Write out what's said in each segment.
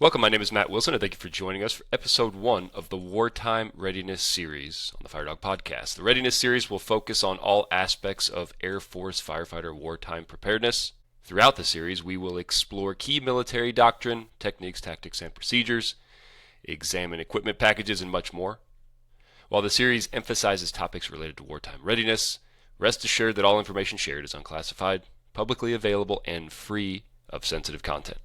Welcome, my name is Matt Wilson, and thank you for joining us for episode 1 of the Wartime Readiness series on the Firedog Podcast. The Readiness series will focus on all aspects of Air Force firefighter wartime preparedness. Throughout the series, we will explore key military doctrine, techniques, tactics, and procedures, examine equipment packages, and much more. While the series emphasizes topics related to wartime readiness, rest assured that all information shared is unclassified, publicly available, and free of sensitive content.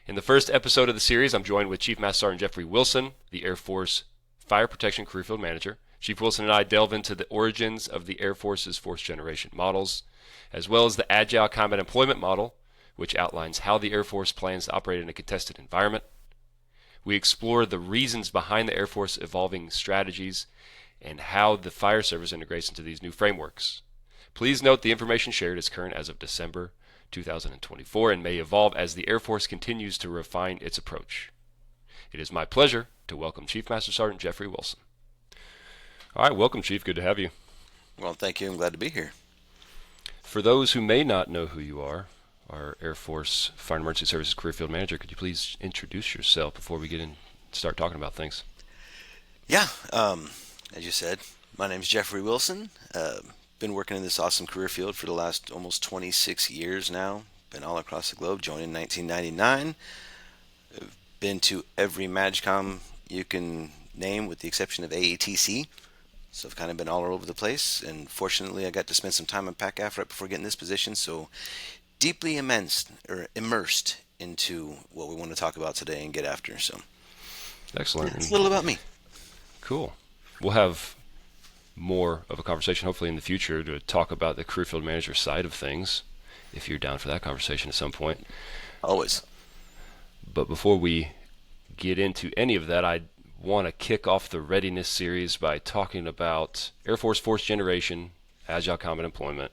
In the first episode of the series, I'm joined with Chief Master Sergeant Geoffrey Wilson, the Air Force Fire Protection Career Field Manager. Chief Wilson and I delve into the origins of the Air Force's fourth generation models, as well as the Agile Combat Employment model, which outlines how the Air Force plans to operate in a contested environment. We explore the reasons behind the Air Force evolving strategies and how the fire service integrates into these new frameworks. Please note the information shared is current as of December 2024 and may evolve as the Air Force continues to refine its approach. It is my pleasure to welcome Chief Master Sergeant Geoffrey Wilson. All right, welcome, Chief. Good to have you. Well, thank you. I'm glad to be here. For those who may not know who you are, our Air Force Fire and Emergency Services Career Field Manager, could you please introduce yourself before we get in start talking about things? Yeah, as you said, my name is Geoffrey Wilson. Been working in this awesome career field for the last almost 26 years now. Been all across the globe, joined in 1999. Been to every MAGCOM you can name with the exception of AATC. So I've kind of been all over the place, and fortunately I got to spend some time in PACAF right before getting this position, so deeply immersed into what we want to talk about today and get after. So Excellent. yeah, it's a little about me. Cool. We'll have more of a conversation hopefully in the future to talk about the career field manager side of things, if you're down for that conversation at some point. Always. But before we get into any of that, I want to kick off the Readiness series by talking about Air Force fourth generation, Agile Combat Employment,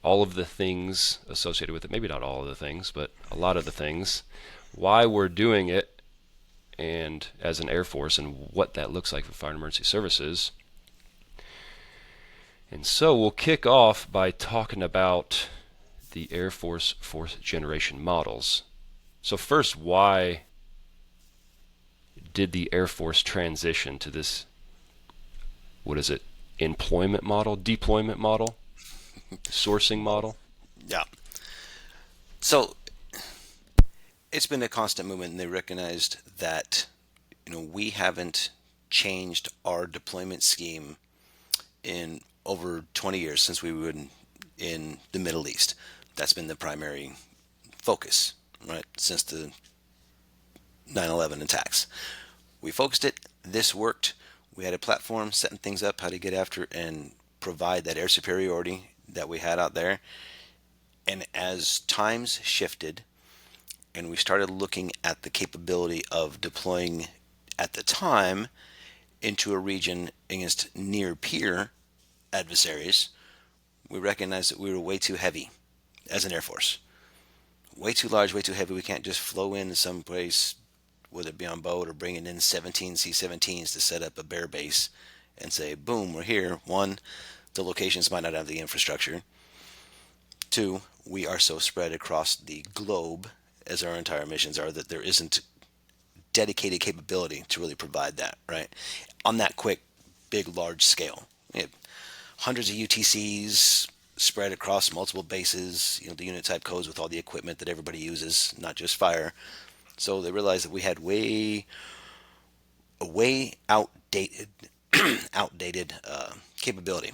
all of the things associated with it, maybe not all of the things, but a lot of the things, why we're doing it, and as an Air Force, and what that looks like for Fire and Emergency Services. And so we'll kick off by talking about the Air Force fourth generation models. So first, why did the Air Force transition to this, what is it, employment model, deployment model, sourcing model? Yeah. So it's been a constant movement, and they recognized that we haven't changed our deployment scheme in over 20 years since we were in the Middle East. That's been the primary focus, right, since the 9/11 attacks. We focused it. This worked. We had a platform setting things up, how to get after and provide that air superiority that we had out there. And as times shifted and we started looking at the capability of deploying at the time into a region against near peer adversaries, we recognized that we were way too heavy as an Air Force. Way too large, way too heavy. We can't just flow into some place, whether it be on boat or bringing in 17 C-17s to set up a bear base and say, boom, we're here. One, the locations might not have the infrastructure. Two, we are so spread across the globe, as our entire missions are, that there isn't dedicated capability to really provide that, right? On that quick, big, large scale. We have hundreds of UTCs spread across multiple bases, the unit type codes with all the equipment that everybody uses, not just fire. So they realized that we had a way outdated capability.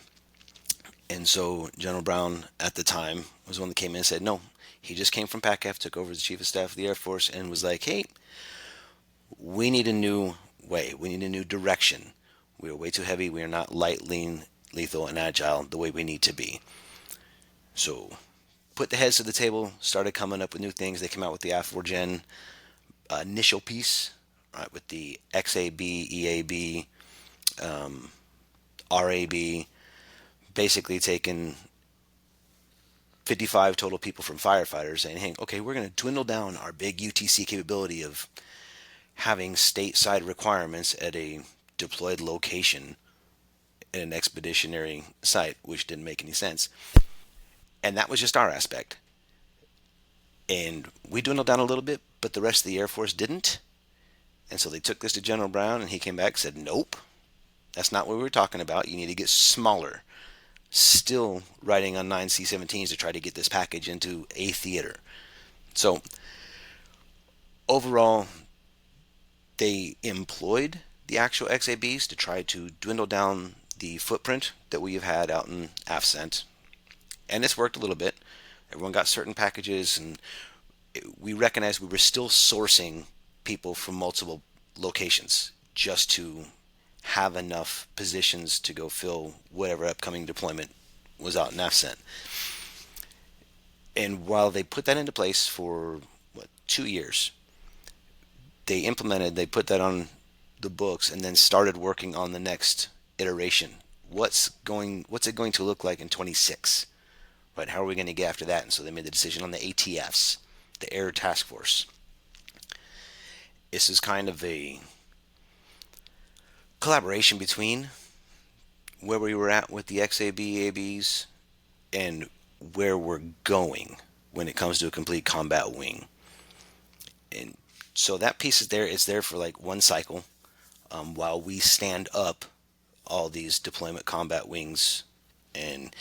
And so General Brown at the time was one that came in and said, no, he just came from PACAF, took over as Chief of Staff of the Air Force, and was like, hey, we need a new way. We need a new direction. We are way too heavy. We are not light, lean, lethal, and agile the way we need to be. So put the heads to the table, started coming up with new things. They came out with the I4 Gen initial piece, right, with the XAB, EAB, RAB, basically taking 55 total people from firefighters saying, hey, okay, we're going to dwindle down our big UTC capability of having stateside requirements at a deployed location in an expeditionary site, which didn't make any sense. And that was just our aspect. And we dwindled down a little bit, but the rest of the Air Force didn't. And so they took this to General Brown, and he came back and said, nope, that's not what we were talking about. You need to get smaller. Still riding on 9 C-17s to try to get this package into a theater. So overall, they employed the actual XABs to try to dwindle down the footprint that we have had out in AFCENT. And it's worked a little bit. Everyone got certain packages, and we recognized we were still sourcing people from multiple locations just to have enough positions to go fill whatever upcoming deployment was out in AFCENT. And while they put that into place for 2 years, they put that on the books, and then started working on the next iteration. What's it going to look like in 26? Right? How are we going to get after that? And so they made the decision on the ATFs, the Air Task Force. This is kind of a collaboration between where we were at with the XAB-ABs and where we're going when it comes to a complete combat wing. And so that piece is there. It's there for like one cycle, while we stand up all these deployment combat wings and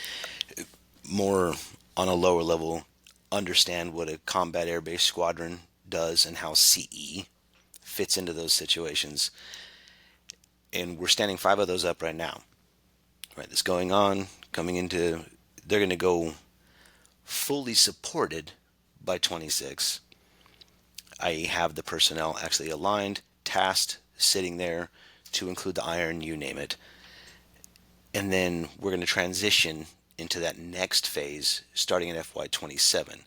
more on a lower level understand what a combat air base squadron does and how CE fits into those situations. And we're standing 5 of those up right now. Right, that's going on, coming into, they're going to go fully supported by 26. I have the personnel actually aligned, tasked, sitting there to include the iron, you name it. And then we're going to transition into that next phase starting in FY27,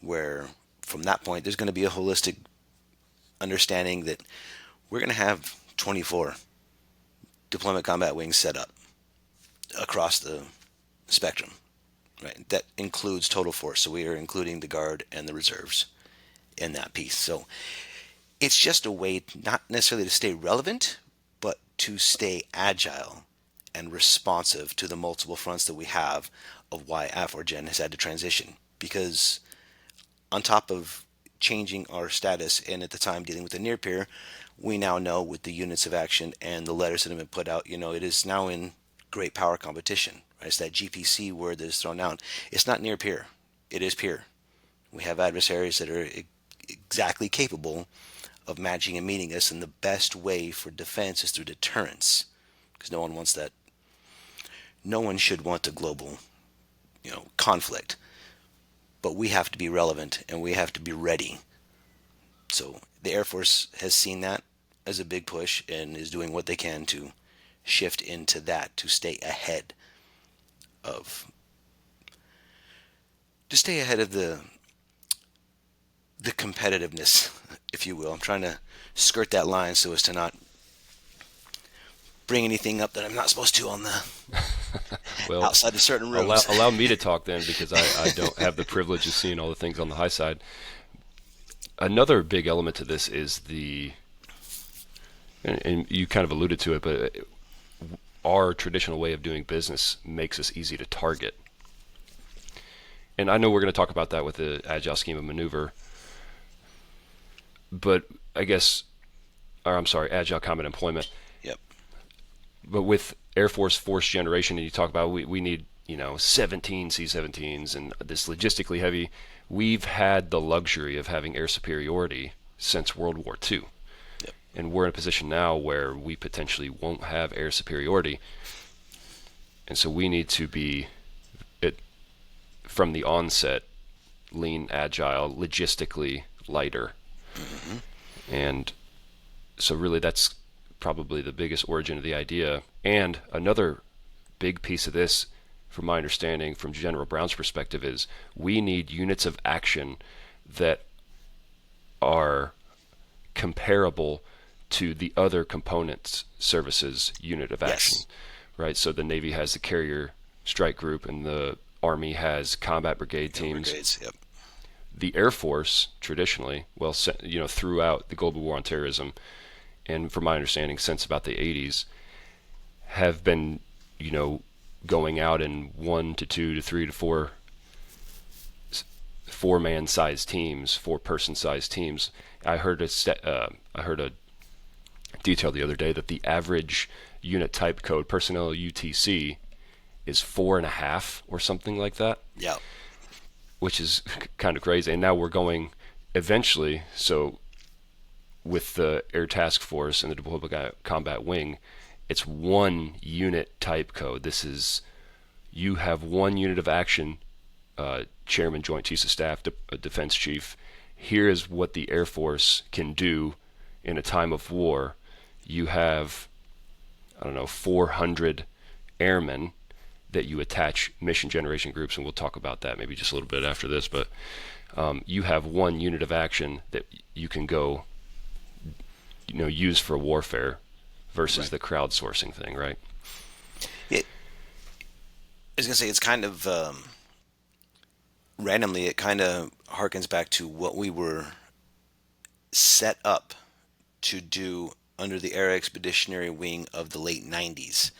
where from that point there's going to be a holistic understanding that we're going to have 24 deployment combat wings set up across the spectrum. Right? That includes total force, so we are including the Guard and the reserves in that piece. So it's just a way not necessarily to stay relevant, but to stay agile and responsive to the multiple fronts that we have of why AF4Gen has had to transition. Because on top of changing our status and at the time dealing with the near peer, we now know with the units of action and the letters that have been put out, it is now in great power competition. Right? It's that GPC word that is thrown out. It's not near peer. It is peer. We have adversaries that are exactly capable of matching and meeting us, and the best way for defense is through deterrence, because no one wants that. No one should want a global, conflict. But we have to be relevant and we have to be ready. So the Air Force has seen that as a big push and is doing what they can to shift into that, to stay ahead of the competitiveness, if you will. I'm trying to skirt that line so as to not bring anything up that I'm not supposed to on the well, outside of certain rooms. Allow me to talk then, because I don't have the privilege of seeing all the things on the high side. Another big element to this is and you kind of alluded to it, but our traditional way of doing business makes us easy to target. And I know we're going to talk about that with the Agile scheme of maneuver, but Agile Combat Employment. Yep. But with Air Force force generation, and you talk about we need 17 C-17s and this logistically heavy. We've had the luxury of having air superiority since World War II. Yep. And we're in a position now where we potentially won't have air superiority. And so we need to be, from the onset, lean, agile, logistically lighter. Mm-hmm. And so really that's probably the biggest origin of the idea. And another big piece of this, from my understanding, from General Brown's perspective, is we need units of action that are comparable to the other components services unit of action. Yes. Right? So the Navy has the carrier strike group and the Army has combat brigade teams. Brigades, yep. The Air Force traditionally, throughout the global war on terrorism, and from my understanding since about the 80s, have been, going out in 1 to 2 to 3 to 4 4-man sized teams, 4-person sized teams. I heard a detail the other day that the average unit type code, personnel UTC, is 4.5 or something like that, Yeah. which is kind of crazy. And now we're going eventually, so with the Air Task Force and the Deployable Combat Wing, it's 1 unit type code. This is, you have 1 unit of action, Chairman, Joint Chiefs of Staff, Defense Chief. Here is what the Air Force can do in a time of war. You have, I don't know, 400 airmen that you attach mission generation groups, and we'll talk about that maybe just a little bit after this, but you have 1 unit of action that you can go, use for warfare versus Right. the crowdsourcing thing, right? It, I was gonna say it's kind of randomly. It kind of harkens back to what we were set up to do under the Air Expeditionary Wing of the late '90s.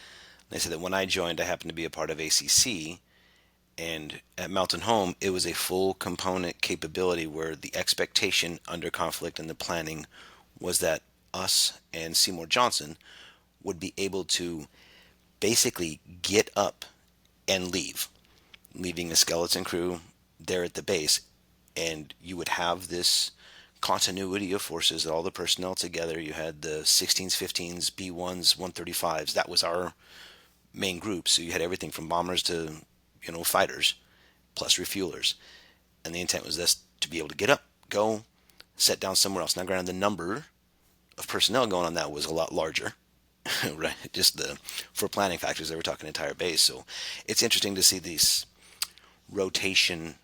They said that when I joined, I happened to be a part of ACC, and at Mountain Home, it was a full component capability where the expectation under conflict and the planning was that us and Seymour Johnson would be able to basically get up and leave, leaving a skeleton crew there at the base, and you would have this continuity of forces, all the personnel together. You had the 16s, 15s, B1s, 135s. That was our main group. So you had everything from bombers to, fighters, plus refuelers. And the intent was this, to be able to get up, go, set down somewhere else. Now, granted, the number of personnel going on that was a lot larger, right? Just for planning factors, they were talking entire base. So it's interesting to see these rotation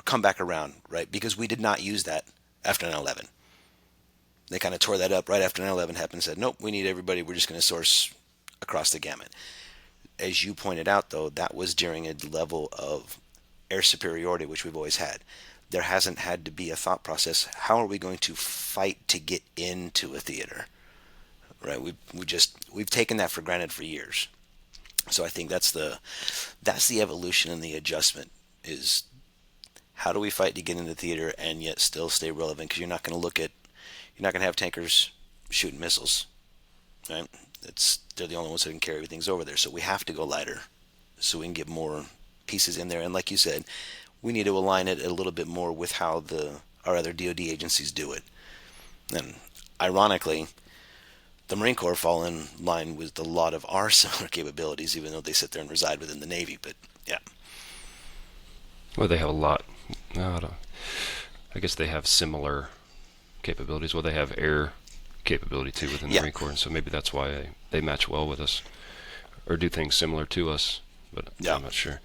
come back around, right? Because we did not use that after 9/11. They kind of tore that up right after 9/11 happened and said, nope, we need everybody. We're just going to source across the gamut. As you pointed out, though, that was during a level of air superiority, which we've always had. There hasn't had to be a thought process. How are we going to fight to get into a theater? Right? We've taken that for granted for years. So I think that's the evolution and the adjustment is how do we fight to get into the theater and yet still stay relevant? Because you're not going to have tankers shooting missiles, right? They're the only ones that can carry things over there. So we have to go lighter so we can get more pieces in there. And like you said, we need to align it a little bit more with how our other DoD agencies do it. And ironically, the Marine Corps fall in line with a lot of our similar capabilities, even though they sit there and reside within the Navy. But yeah, Well, they have a lot. No, I guess they have similar capabilities. Well, they have air capability too within the yeah, Marine Corps, and so maybe that's why they match well with us or do things similar to us. But yeah. I'm not sure.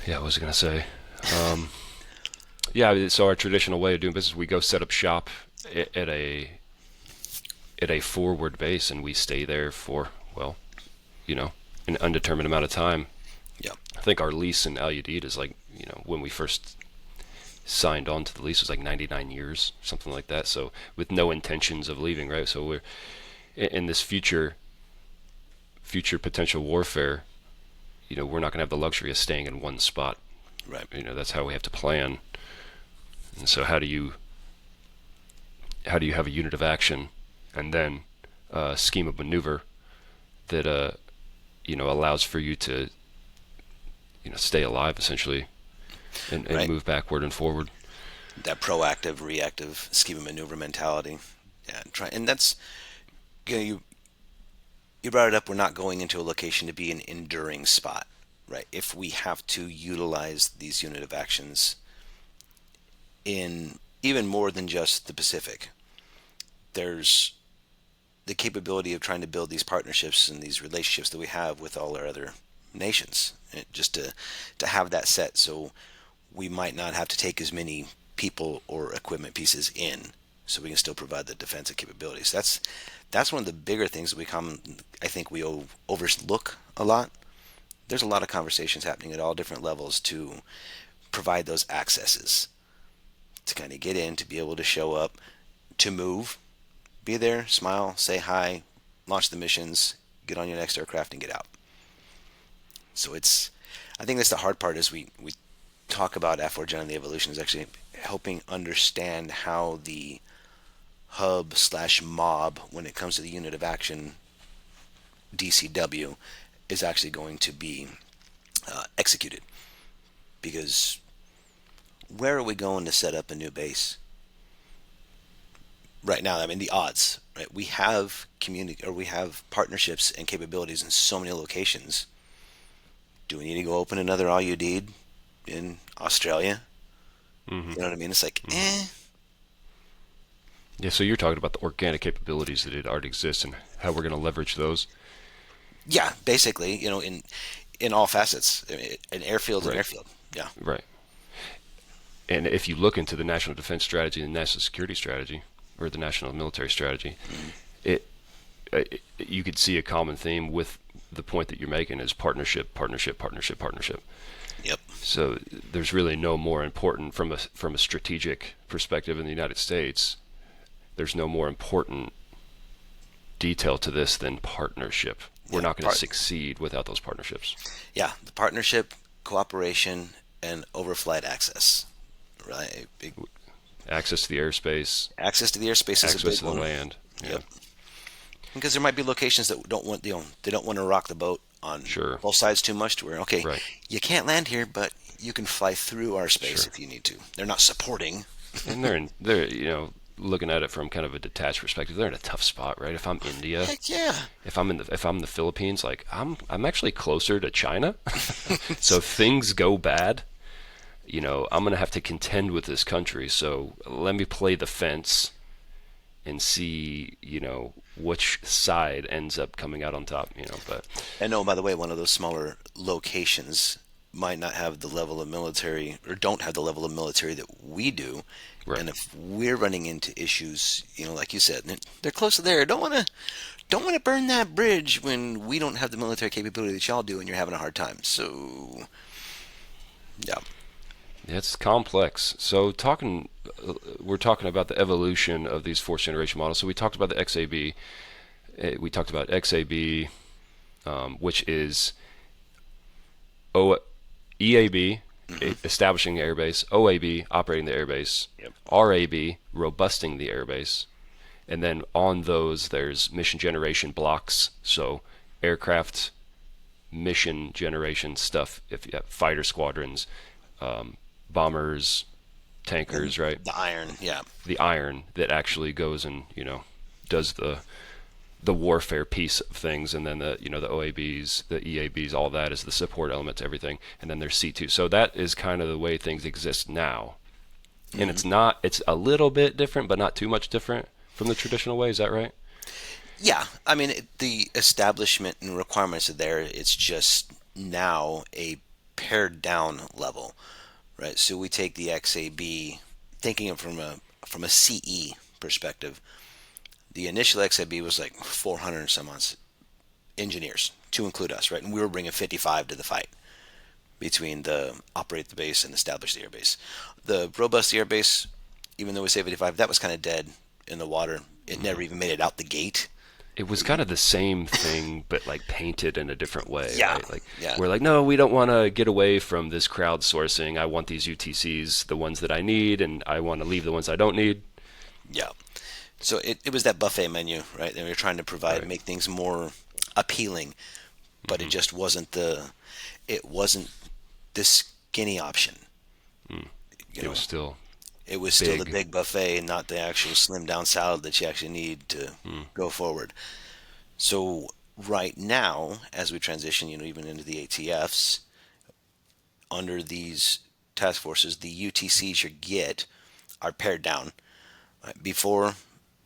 Yeah, what was I gonna say? Um, yeah, so our traditional way of doing business, we go set up shop at a forward base, and we stay there for an undetermined amount of time. Yeah. I think our lease in Al Udeid is like, when we first signed on to the lease was like 99 years, something like that. So with no intentions of leaving, right? So we're in this future potential warfare. We're not going to have the luxury of staying in one spot. Right. That's how we have to plan. And so how do you have a unit of action and then a scheme of maneuver that allows for you to stay alive essentially and Right. move backward and forward. That proactive, reactive scheme of maneuver mentality. Yeah, and that's you brought it up. We're not going into a location to be an enduring spot, right? If we have to utilize these unit of actions in even more than just the Pacific, there's the capability of trying to build these partnerships and these relationships that we have with all our other nations, just to have that set, so we might not have to take as many people or equipment pieces in, so we can still provide the defensive capabilities. That's one of the bigger things that I think we overlook a lot. There's a lot of conversations happening at all different levels to provide those accesses to kind of get in, to be able to show up, to move, be there, smile, say hi, launch the missions, get on your next aircraft and get out. So I think that's the hard part is we talk about F4Gen and the evolution is actually helping understand how the hub slash mob, when it comes to the unit of action DCW, is actually going to be executed. Because where are we going to set up a new base? Right now, I mean, the odds, right? We have we have partnerships and capabilities in so many locations. Do we need to go open another all you need in Australia? Mm-hmm. You know what I mean? It's like, Mm-hmm. Yeah, so you're talking about the organic capabilities that already exist and how we're going to leverage those. Yeah, basically, in all facets, I mean, an airfield's an Right. airfield. Yeah. Right. And if you look into the national defense strategy and national security strategy, or the national military strategy, Mm-hmm. it, you could see a common theme with the point that you're making is partnership, partnership, partnership, partnership. Yep. So there's really no more important from a strategic perspective in the United States. There's no more important detail to this than partnership. We're Yeah. not going to succeed without those partnerships. Yeah. The partnership, cooperation, and overflight access. Right. Access to the airspace, Access to the airspace is a access big to the one. land. Yeah, Yep. Because there might be locations that don't want, they don't want to rock the boat on sure. both sides too much to where, okay, Right. you can't land here, but you can fly through our space Sure. if you need to. They're not supporting. And they're looking at it from kind of a detached perspective. They're in a tough spot, right? If I'm India, Heck yeah. if I'm in the Philippines, like I'm actually closer to China. So if things go bad, I'm going to have to contend with this country. So let me play the fence and see, which side ends up coming out on top. But And oh, by the way, one of those smaller locations might not have the level of military or don't have the level of military that we do. right. And if we're running into issues, like you said, they're close to there. Don't want to burn that bridge when we don't have the military capability that y'all do and you're having a hard time. So, yeah. It's complex. So we're talking about the evolution of these fourth generation models. So we talked about the XAB. We talked about XAB, which is EAB, establishing the airbase, OAB, operating the airbase, Yep. RAB, robusting the airbase, and then on those there's mission generation blocks. So aircraft mission generation stuff. If you have fighter squadrons, bombers, tankers, right? The iron, yeah. The iron that actually goes and does the warfare piece of things, and then the OABs, the EABs, all that is the support element to everything, and then there's C2. So that is kind of the way things exist now, and it's a little bit different, but not too much different from the traditional way. Is that right? Yeah, I mean, the establishment and requirements are there. It's just now a pared down level, right? So we take the XAB, thinking of from a CE perspective. The initial XAB was like 400 and some odd engineers to include us, right? And we were bringing 55 to the fight between the operate the base and establish the airbase. The robust airbase, even though we say 55, that was kind of dead in the water. It never even made it out the gate. It was kind of the same thing, but like painted in a different way, Yeah, right? Like yeah. we're like, no, we don't want to get away from this crowdsourcing. I want these UTCs, the ones that I need, and I want to leave the ones I don't need. Yeah. So it was that buffet menu, right? And we were trying to provide, Right. make things more appealing, but it just wasn't it wasn't the skinny option. You It know, was still it was still the big. big buffet and not the actual slim down salad that you actually need to go forward. So right now, as we transition, even into the ATFs, under these task forces, the UTCs you get are pared down. Right? Before,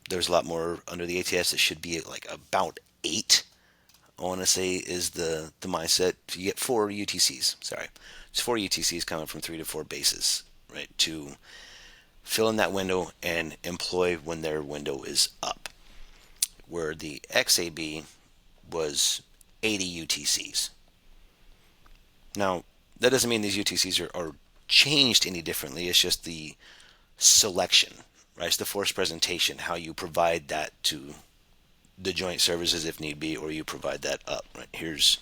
there's a lot more under the ATFs. It should be like about 8. I want to say is the mindset. You get 4 UTCs. Sorry, it's 4 UTCs coming from 3 to 4 bases, right? To fill in that window and employ when their window is up. Where the XAB was 80 UTCs. Now, that doesn't mean these UTCs are changed any differently. It's just the selection, right? It's the force presentation, how you provide that to the joint services if need be, or you provide that up. Right? Here's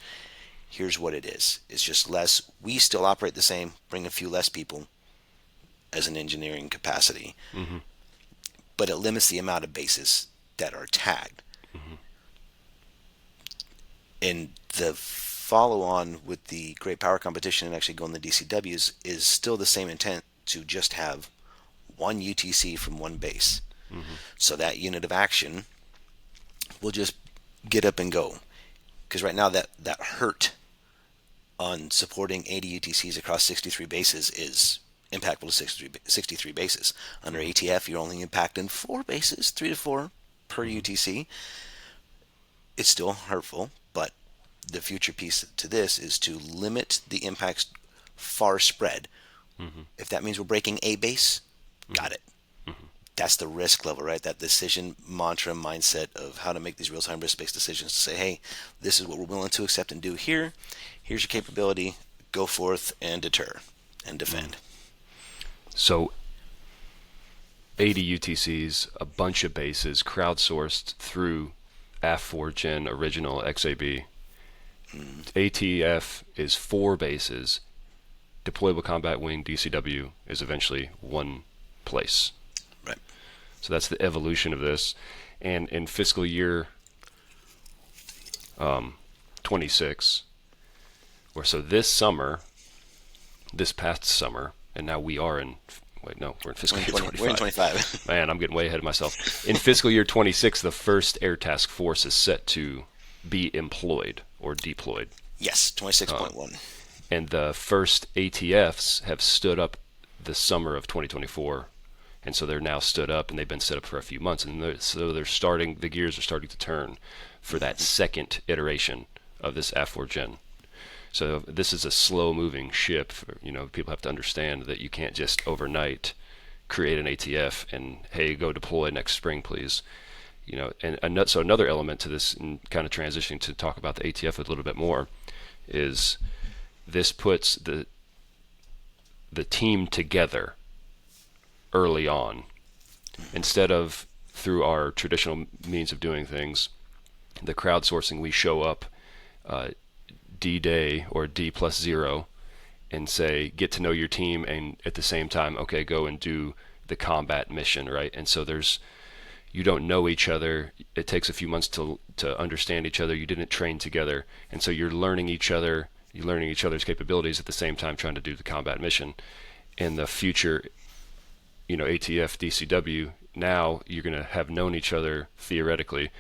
Here's what it is. It's just less. We still operate the same, bring a few less people as an engineering capacity, Mm-hmm. but it limits the amount of bases that are tagged. Mm-hmm. And the follow on with the great power competition and actually going the DCWs is still the same intent to just have one UTC from one base. Mm-hmm. So that unit of action will just get up and go. Because right now that hurt on supporting 80 UTCs across 63 bases is impactful to 63 bases. Under ATF, you're only impacting 4 bases, 3 to 4 per UTC. It's still hurtful, but the future piece to this is to limit the impacts far spread. Mm-hmm. If that means we're breaking a base, got it. Mm-hmm. That's the risk level, right? That decision mantra mindset of how to make these real-time risk-based decisions to say, hey, this is what we're willing to accept and do here. Here's your capability. Go forth and deter and defend. So 80 UTCs, a bunch of bases, crowdsourced through AF4Gen original XAB. ATF is 4 bases. Deployable Combat Wing DCW is eventually 1 place. Right. So that's the evolution of this. And in fiscal year 26, or so this summer, this past summer, and now we are in, wait, no, we're in fiscal year 25. We're in 25. Man, I'm getting way ahead of myself. In fiscal year 26, the first Air Task Force is set to be employed or deployed. Yes, 26.1. And the first ATFs have stood up the summer of 2024. And so they're now stood up, and they've been set up for a few months. And so they're starting, the gears are starting to turn for that second iteration of this AF4Gen. So this is a slow-moving ship. People have to understand that you can't just overnight create an ATF and, hey, go deploy next spring, please. So another element to this, and kind of transitioning to talk about the ATF a little bit more, is this puts the team together early on, instead of through our traditional means of doing things, the crowdsourcing. We show up D-Day or D+0 and say, get to know your team, and at the same time, okay, go and do the combat mission, right? And so you don't know each other. It takes a few months to understand each other. You didn't train together, and so you're learning each other. You're learning each other's capabilities at the same time trying to do the combat mission. In the future, ATF, DCW, now you're going to have known each other theoretically,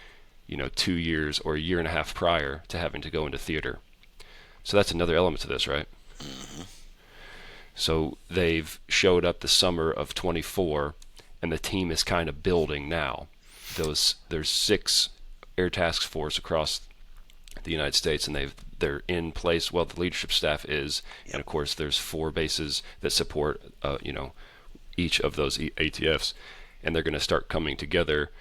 2 years or a year and a half prior to having to go into theater. So that's another element to this, right? Mm-hmm. So they've showed up the summer of 24, and the team is kind of building now. There's 6 Air Task Force across the United States, and they're in place. Well, the leadership staff is, and of course there's 4 bases that support each of those ATFs, and they're going to start coming together.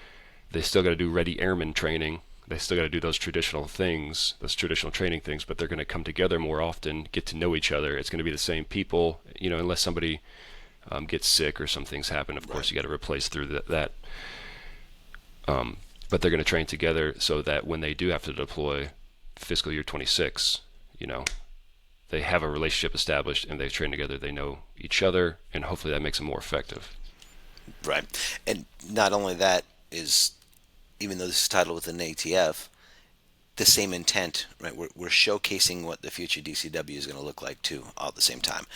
They still got to do ready airman training. They still got to do those traditional things, those traditional training things, but they're going to come together more often, get to know each other. It's going to be the same people, unless somebody gets sick or some things happen. Of course, you got to replace through that. But they're going to train together so that when they do have to deploy fiscal year 26, they have a relationship established and they train together. They know each other, and hopefully that makes them more effective. Right. And not only that is, even though this is titled with an ATF, the same intent, right? We're showcasing what the future DCW is going to look like too, all at the same time.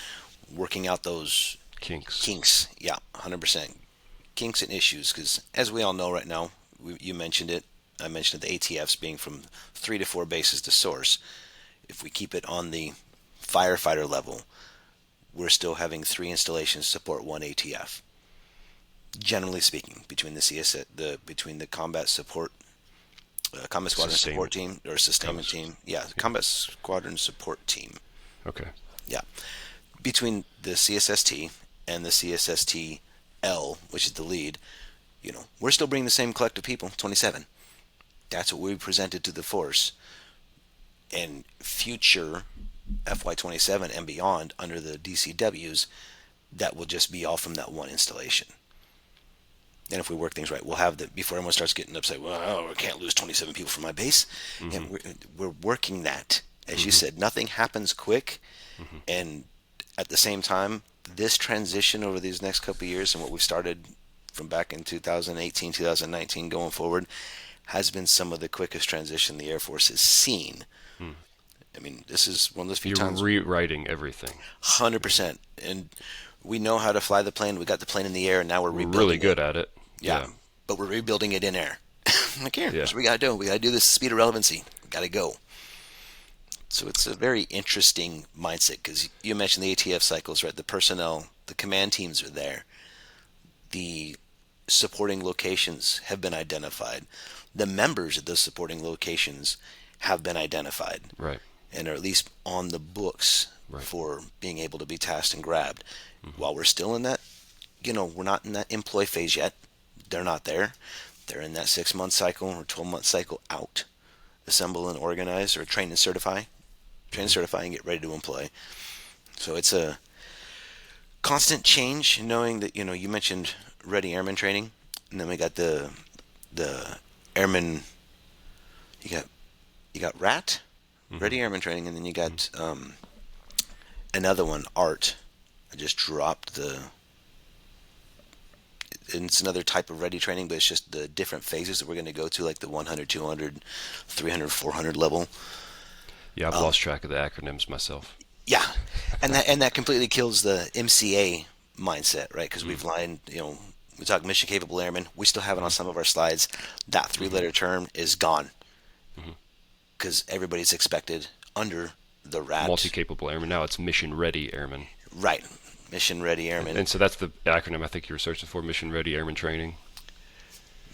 Working out those kinks. Yeah, 100%. Kinks and issues, because as we all know right now, you mentioned it, I mentioned it, the ATFs being from 3 to 4 bases to source. If we keep it on the firefighter level, we're still having 3 installations support 1 ATF. Generally speaking, between the combat support, combat squadron support team or sustainment team, combat squadron support team. Okay. Yeah, between the CSST and the CSST-L, which is the lead, we're still bringing the same collective people, 27. That's what we presented to the force. And future FY27 and beyond under the DCWs, that will just be all from that one installation. And if we work things right, we'll have before everyone starts getting upset, well, I can't lose 27 people from my base. Mm-hmm. And we're working that as you said, nothing happens quick. Hmm. And at the same time, this transition over these next couple of years and what we started from back in 2018, 2019 going forward has been some of the quickest transition the Air Force has seen. Hmm. I mean, this is one of those few You're times, rewriting everything. 100%. And we know how to fly the plane. We got the plane in the air, and now we're We're really rebuilding it. good at it. Yeah, Yeah. but we're rebuilding it in air. Like, here, Yeah. that's what we got to do. We got to do this speed of relevancy. We got to go. So it's a very interesting mindset because you mentioned the ATF cycles, right? The personnel, the command teams are there. The supporting locations have been identified. The members of those supporting locations have been identified Right. and are at least on the books Right. for being able to be tasked and grabbed. While we're still in that, we're not in that employ phase yet. They're not there. They're in that 6-month cycle or 12-month cycle out. Assemble and organize or train and certify. Train and certify and get ready to employ. So it's a constant change, knowing that, you mentioned Ready Airman training, and then we got the Airman. You got RAT, Hmm. Ready Airman training, and then you got another one, ART. I just dropped and it's another type of ready training, but it's just the different phases that we're going to go to, like the 100, 200, 300, 400 level. Yeah, I've lost track of the acronyms myself. Yeah, and that completely kills the MCA mindset, right? Because we've Mm-hmm. lined, we talk mission capable airmen. We still have it on some of our slides. That three-letter term is gone Hmm. because everybody's expected under the RAT, Multi-capable airman. Now it's mission ready airman. right? Mission ready airmen, And so that's the acronym I think you were searching for, mission ready airman training.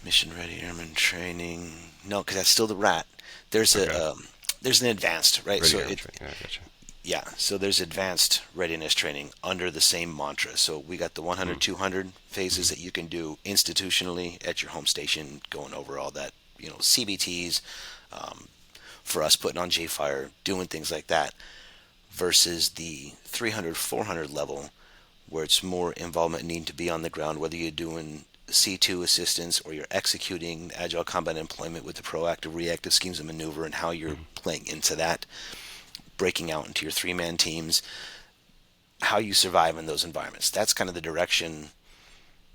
mission ready airman training. No, because that's still the RAT. There's Okay. there's an advanced, right? Ready So airman training. Yeah, I gotcha. yeah, so there's advanced readiness training under the same mantra. So we got the 100, 200 phases that you can do institutionally at your home station, going over all that, CBTs, for us putting on J-Fire, doing things like that, versus the 300, 400 level where it's more involvement needing to be on the ground, whether you're doing C2 assistance or you're executing Agile Combat Employment with the proactive, reactive schemes of maneuver and how you're playing into that, breaking out into your three-man teams, how you survive in those environments. That's kind of the direction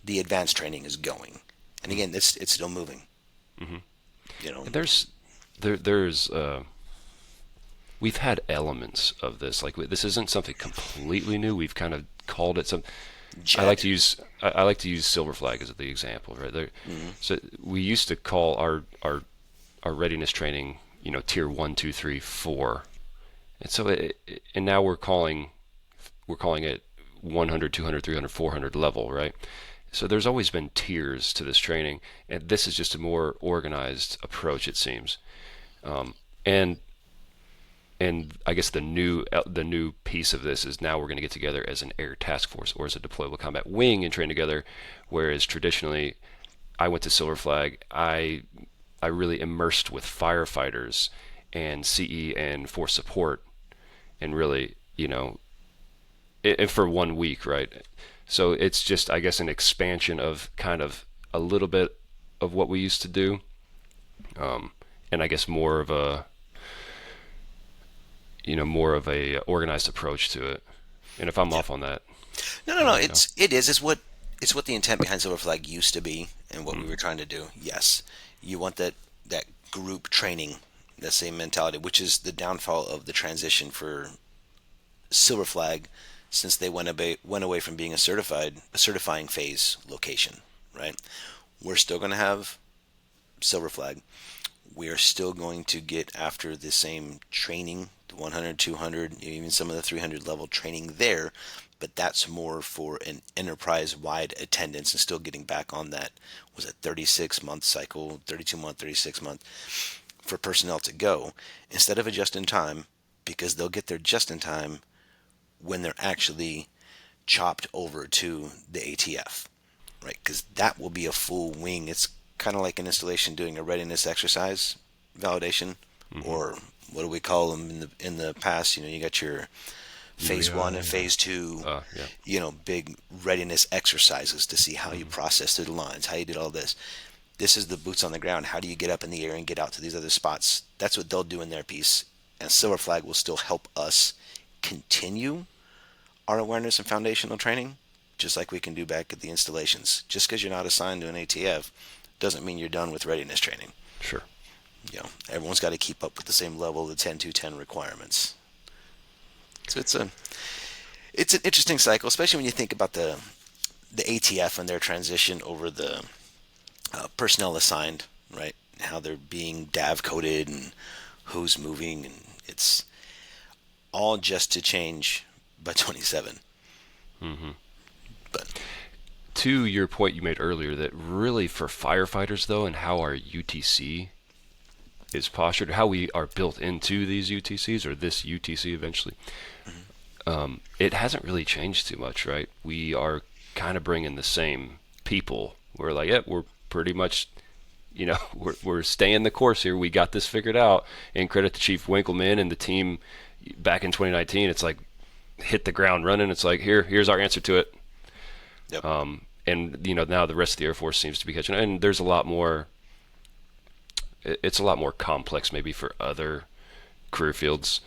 the advanced training is going. And again, it's still moving. Hmm. You know, And there's we've had elements of this. Like this isn't something completely new. We've kind of called it some. I like JET. to use I like to use Silver Flag as the example, right? So we used to call our readiness training, tier 1, 2, 3, 4, and so and now we're calling it 100, 200, 300, 400 level, right? So there's always been tiers to this training, and this is just a more organized approach, it seems. Um, and and I guess the new piece of this is now we're going to get together as an air task force or as a deployable combat wing and train together, whereas traditionally I went to Silver Flag. I really immersed with firefighters and CE and force support, and really, for 1 week, right? So it's just, I guess, an expansion of kind of a little bit of what we used to do, and I guess more of a organized approach to it. And if I'm Yeah. off on that, No. let me know. It's what the intent behind Silver Flag used to be, and what we Mm, were trying to do. Yes, you want that group training, that same mentality, which is the downfall of the transition for Silver Flag, since they went away from being a certifying phase location. Right, we're still going to have Silver Flag. We are still going to get after the same training, the 100, 200, even some of the 300 level training there, but that's more for an enterprise-wide attendance and still getting back on that, was it 36-month cycle, 32-month, 36-month for personnel to go instead of a just-in-time, because they'll get their just-in-time when they're actually chopped over to the ATF, right? Because that will be a full wing. It's kind of like an installation doing a readiness exercise validation, hmm. or what do we call them in the past? You got your phase one and UEI phase two, yeah. big readiness exercises to see how you Hmm. process through the lines, how you did all this. This is the boots on the ground. How do you get up in the air and get out to these other spots? That's what they'll do in their piece. And Silver Flag will still help us continue our awareness and foundational training, just like we can do back at the installations. Just because you're not assigned to an ATF doesn't mean you're done with readiness training. Sure. Everyone's got to keep up with the same level of the 10-2-10 requirements. So it's an interesting cycle, especially when you think about the ATF and their transition over the personnel assigned, right? How they're being DAV coded and who's moving, and it's all just to change by 27. Mm-hmm. But to your point you made earlier, that really for firefighters though, and how our UTC is postured, how we are built into these UTCs, or this UTC eventually, it hasn't really changed too much, right? We are kind of bringing the same people. We're like, yeah, we're pretty much, we're staying the course here. We got this figured out. And credit to Chief Winkleman and the team back in 2019. It's like hit the ground running. It's like here's our answer to it. Yep. And now the rest of the Air Force seems to be catching on. And there's a lot more. It's a lot more complex maybe for other career fields.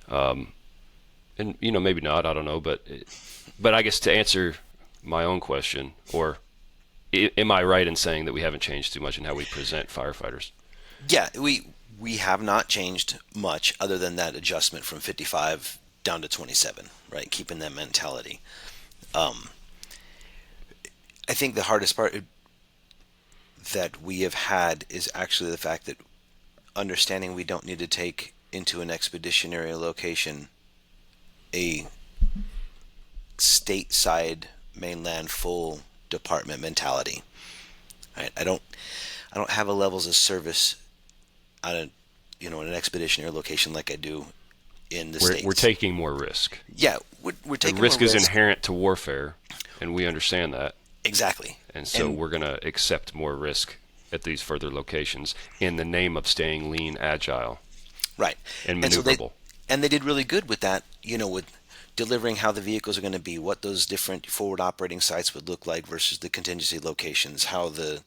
And maybe not, I don't know, but I guess to answer my own question, or am I right in saying that we haven't changed too much in how we present firefighters? Yeah, we have not changed much other than that adjustment from 55 down to 27, right? Keeping that mentality. I think the hardest part that we have had is actually the fact that understanding we don't need to take into an expeditionary location a stateside mainland full department mentality. Right? I don't have a levels of service on an expeditionary location like I do in the States. We're taking more risk. Yeah, we're taking the risk more is inherent to warfare, and we understand that. Exactly. And so we're going to accept more risk at these further locations in the name of staying lean, agile, right, and maneuverable. And they did really good with that, with delivering how the vehicles are going to be, what those different forward operating sites would look like versus the contingency locations, how the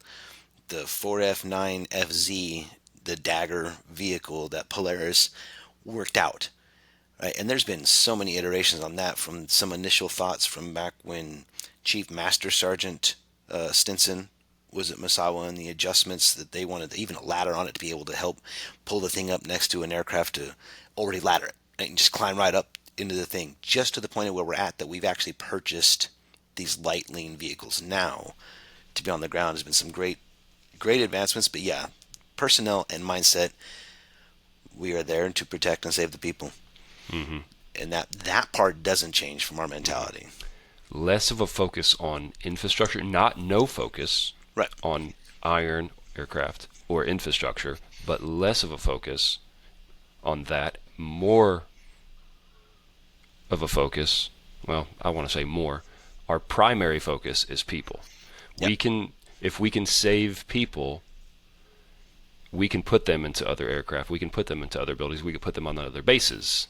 4F9FZ, the Dagger vehicle, that Polaris, worked out. Right? And there's been so many iterations on that, from some initial thoughts from back when Chief Master Sergeant Stinson was at Misawa, and the adjustments that they wanted, even a ladder on it to be able to help pull the thing up next to an aircraft to already ladder it, right? And just climb right up into the thing, just to the point of where we're at, that we've actually purchased these light, lean vehicles now to be on the ground. Has been some great advancements. But yeah, personnel and mindset, we are there to protect and save the people. Mm-hmm. And that part doesn't change from our mentality. Less of a focus on infrastructure, no focus right on iron aircraft or infrastructure, but less of a focus on that, more of a focus, well, I want to say more, our primary focus is people. Yep. If we can save people, we can put them into other aircraft, we can put them into other buildings, we can put them on other bases.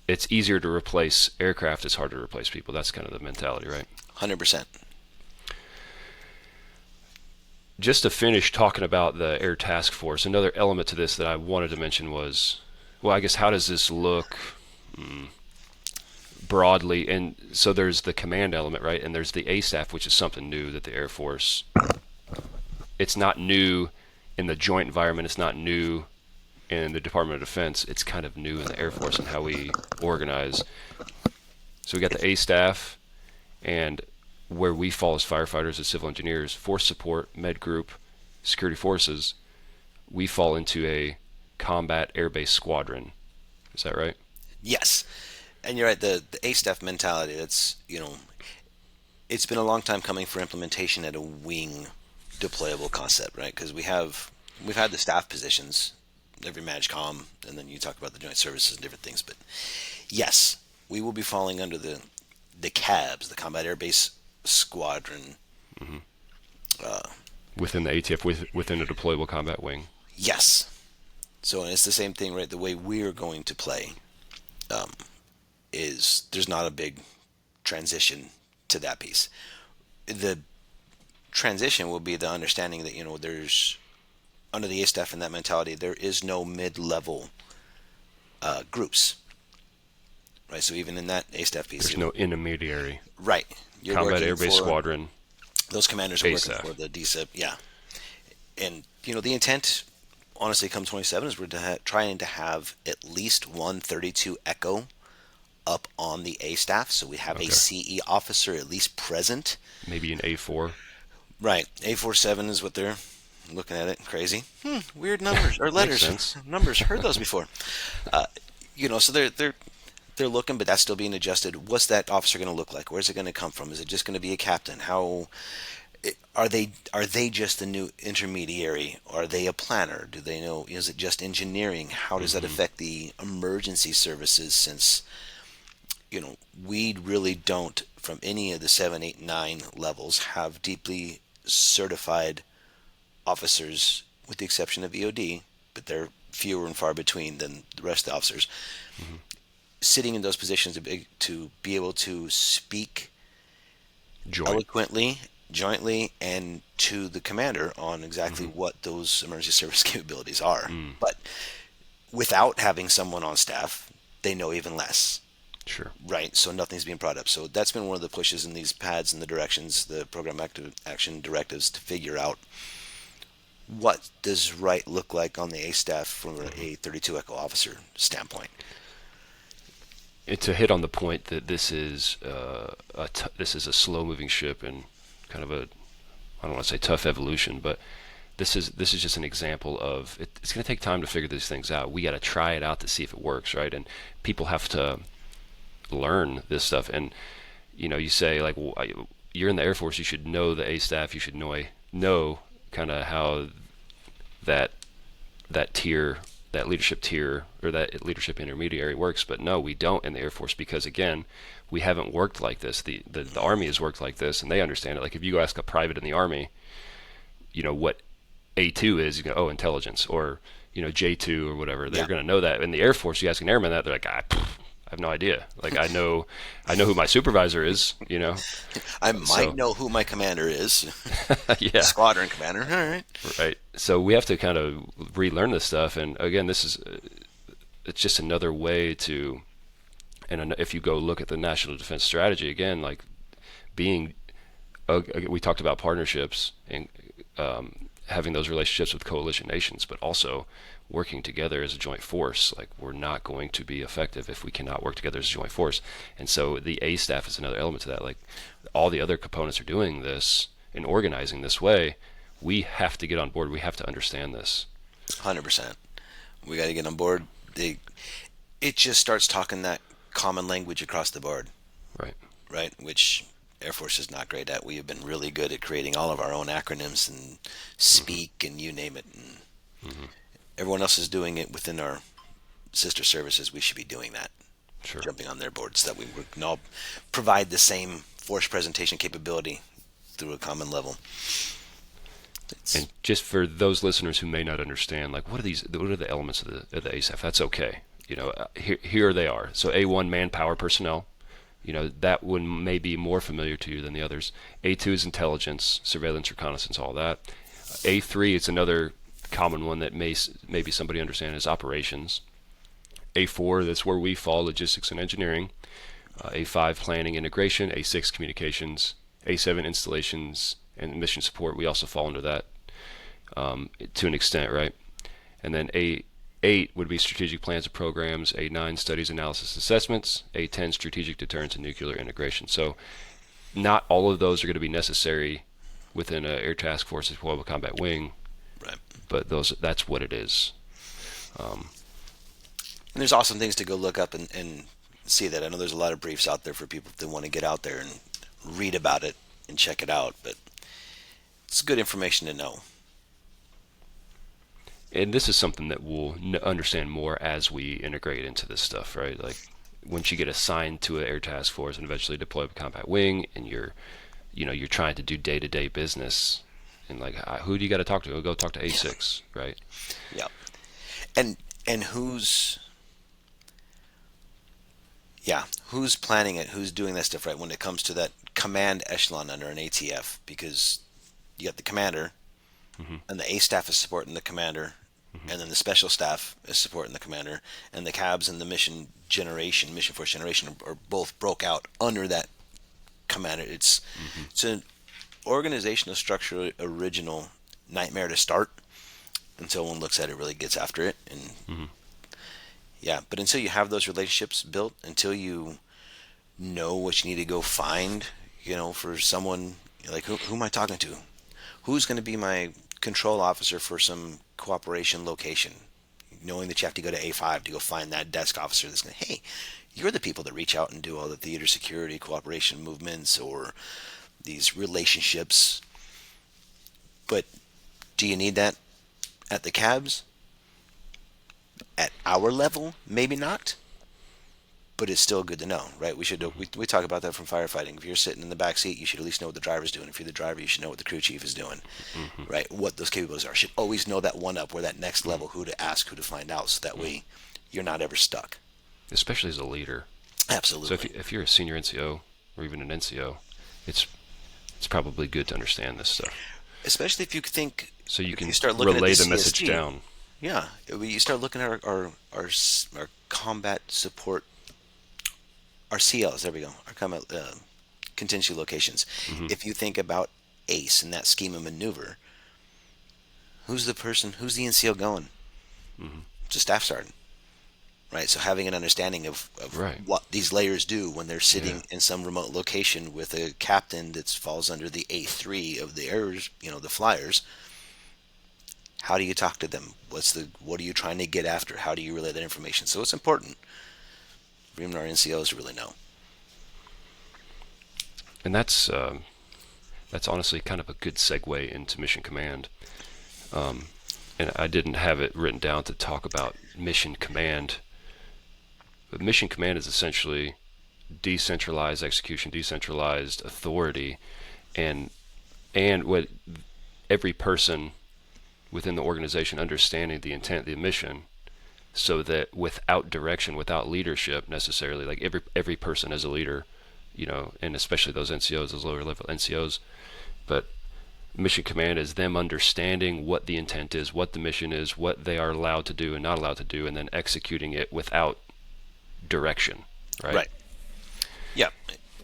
It's easier to replace aircraft, it's harder to replace people. That's kind of the mentality, right? 100%. Just to finish talking about the Air Task Force, another element to this that I wanted to mention was, well, I guess, how does this look broadly? And so there's the command element, right? And there's the A staff, which is something new that the Air Force, it's not new in the joint environment, it's not new in the Department of Defense, it's kind of new in the Air Force and how we organize. So we got the A staff, and where we fall as firefighters, as civil engineers, force support, med group, security forces, we fall into a combat air-based squadron. Is that right? Yes. And you're right, the A staff mentality, that's, it's been a long time coming for implementation at a wing deployable concept, right? Because we've had the staff positions, every MAGCOM, and then you talk about the joint services and different things. But yes, we will be falling under the CABs, the Combat Air Base Squadron. Mm-hmm. Within the ATF, within a deployable combat wing. Yes. So it's the same thing, right? The way we're going to play is there's not a big transition to that piece. The transition will be the understanding that, there's under the A staff and that mentality, there is no mid-level groups, right? So even in that A staff piece, There's no intermediary. right, you're Combat working Air Base for Squadron, those commanders are working ASAF. for the DSIP, yeah. And the intent, honestly, come 27 is we're trying to have at least one 32 Echo up on the A staff, so we have a Okay. CE officer at least present. Maybe an A4. Right, A47 is what they're looking at it. Crazy, weird numbers or Makes letters, sense. numbers. Heard those before. So they're looking, but that's still being adjusted. What's that officer going to look like? Where's it going to come from? Is it just going to be a captain? How are they just a new intermediary? Are they a planner? Do they know? Is it just engineering? How does that affect the emergency services? Since we really don't, from any of the 7, 8, 9 levels, have deeply certified officers, with the exception of EOD, but they're fewer and far between than the rest of the officers, sitting in those positions to be able to speak Joint. eloquently, jointly, and to the commander on exactly what those emergency service capabilities are. But without having someone on staff, they know even less. Sure. Right, so nothing's being brought up. So that's been one of the pushes in these pads and the directions, the program action directives, to figure out what does right look like on the A staff from a 32 Echo officer standpoint. To hit on the point that this is this is a slow-moving ship and kind of a, I don't want to say tough evolution, but this is just an example of it's going to take time to figure these things out. We got to try it out to see if it works, right? And people have to learn this stuff. And you say like, well, you're in the Air Force, you should know the A staff, you should know kind of how that tier, that leadership tier, or that leadership intermediary works. But no, we don't in the Air Force, because again, we haven't worked like this. The Army has worked like this, and they understand it. Like if you go ask a private in the Army, what A2 is, you go, oh, intelligence, or J2 or whatever. They're going to know that. In the Air Force, you ask an airman that, they're like, I have no idea. Like I know who my supervisor is. I might know who my commander is. Yeah. Squadron commander. All right. Right. So we have to kind of relearn this stuff. And again, it's just another way to. And if you go look at the National Defense Strategy again, like we talked about partnerships and having those relationships with coalition nations, but also working together as a joint force. Like we're not going to be effective if we cannot work together as a joint force. And so the A staff is another element to that. Like all the other components are doing this and organizing this way. We have to get on board. We have to understand this. 100%. We got to get on board. It just starts talking that common language across the board. Right, which Air Force is not great at. We have been really good at creating all of our own acronyms and speak and you name it. And everyone else is doing it within our sister services. We should be doing that. Sure. Jumping on their board so that we can all provide the same force presentation capability through a common level. And just for those listeners who may not understand, like what are the elements of the ASAF? That's okay. Here they are. So A1, manpower personnel. That one may be more familiar to you than the others. A2 is intelligence, surveillance, reconnaissance, all that. A3 is another common one that maybe somebody understands, is operations. A4, that's where we fall, logistics and engineering. A5, planning, integration. A6, communications. A7, installations and mission support. We also fall under that to an extent, right? And then A8 would be strategic plans and programs. A9, studies, analysis, assessments. A10, strategic deterrence and nuclear integration. So not all of those are going to be necessary within an Air Task Force's Global Combat Wing, Right. but that's what it is. And there's awesome things to go look up and see that. I know there's a lot of briefs out there for people that want to get out there and read about it and check it out, but it's good information to know. And this is something that we'll understand more as we integrate into this stuff, right? Like once you get assigned to an Air Task Force and eventually deploy a combat wing, and you're trying to do day-to-day business, and like who do you got to talk to? Go talk to A6, right? Yeah. And who's planning it? Who's doing that stuff, right? When it comes to that command echelon under an ATF, because you got the commander, and the A staff is supporting the commander, and then the special staff is supporting the commander, and the cabs and the mission force generation are both broke out under that commander. It's an organizational structure original nightmare to start until one looks at it, really gets after it, and yeah. But until you have those relationships built, until you know what you need to go find, for someone like who am I talking to? Who's going to be my control officer for some cooperation location? Knowing that you have to go to A5 to go find that desk officer that's going to, hey, you're the people that reach out and do all the theater security cooperation movements or these relationships. But do you need that at the cabs? At our level, maybe not. But it's still good to know, right? We talk about that from firefighting. If you're sitting in the back seat, you should at least know what the driver's doing. If you're the driver, you should know what the crew chief is doing, right? What those capabilities are. Should always know that one up or that next level, who to ask, who to find out, so that way you're not ever stuck. Especially as a leader. Absolutely. So if you're a senior NCO or even an NCO, it's probably good to understand this stuff. Especially if you think, so you can start looking relay at the message down. Yeah, you start looking at our combat support, our CLs. There we go. Our combat contingency locations. If you think about ACE and that scheme of maneuver, who's the NCO going? It's a staff sergeant, right? So having an understanding of what these layers do when they're sitting in some remote location with a captain that falls under the A3 of the airers, the flyers. How do you talk to them? What are you trying to get after? How do you relay that information? So it's important for even our NCOs to really know. And that's honestly kind of a good segue into Mission Command. And I didn't have it written down to talk about Mission Command. But Mission Command is essentially decentralized execution, decentralized authority, and what every person within the organization understanding the intent of the mission, so that without direction, without leadership necessarily, like every person as a leader, and especially those NCOs, those lower level NCOs, but Mission Command is them understanding what the intent is, what the mission is, what they are allowed to do and not allowed to do, and then executing it without direction, right? Right. Yeah.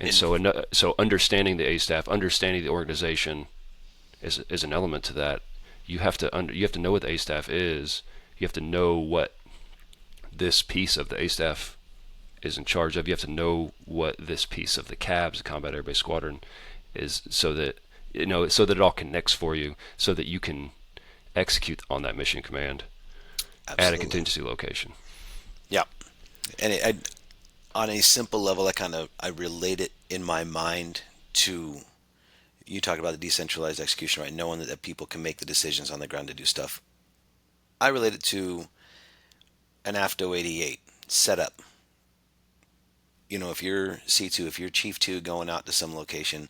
And so understanding the A staff, understanding the organization is an element to that. You have to know what the A staff is. You have to know what this piece of the A staff is in charge of. You have to know what this piece of the CABS, the Combat Air Base Squadron, is, so that it all connects for you, so that you can execute on that Mission Command. Absolutely. At a contingency location. Yeah, and on a simple level, I relate it in my mind to. You talk about the decentralized execution, right? Knowing that people can make the decisions on the ground to do stuff. I relate it to an AFTO 88 setup. If you're C2, if you're Chief 2 going out to some location,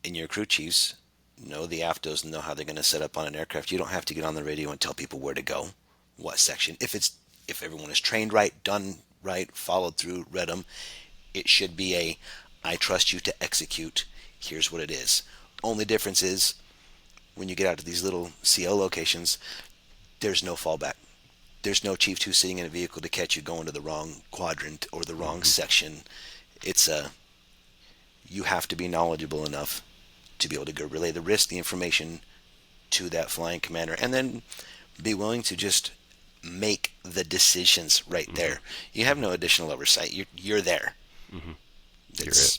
and your crew chiefs know the AFTOs and know how they're going to set up on an aircraft, you don't have to get on the radio and tell people where to go, what section. If everyone is trained right, done right, followed through, read them, it should be I trust you to execute. Here's what it is. Only difference is when you get out to these little CO locations, there's no fallback. There's no Chief 2 sitting in a vehicle to catch you going to the wrong quadrant or the wrong section. You have to be knowledgeable enough to be able to go relay the risk, the information to that flying commander, and then be willing to just make the decisions right there. You have no additional oversight. You're there. You're it.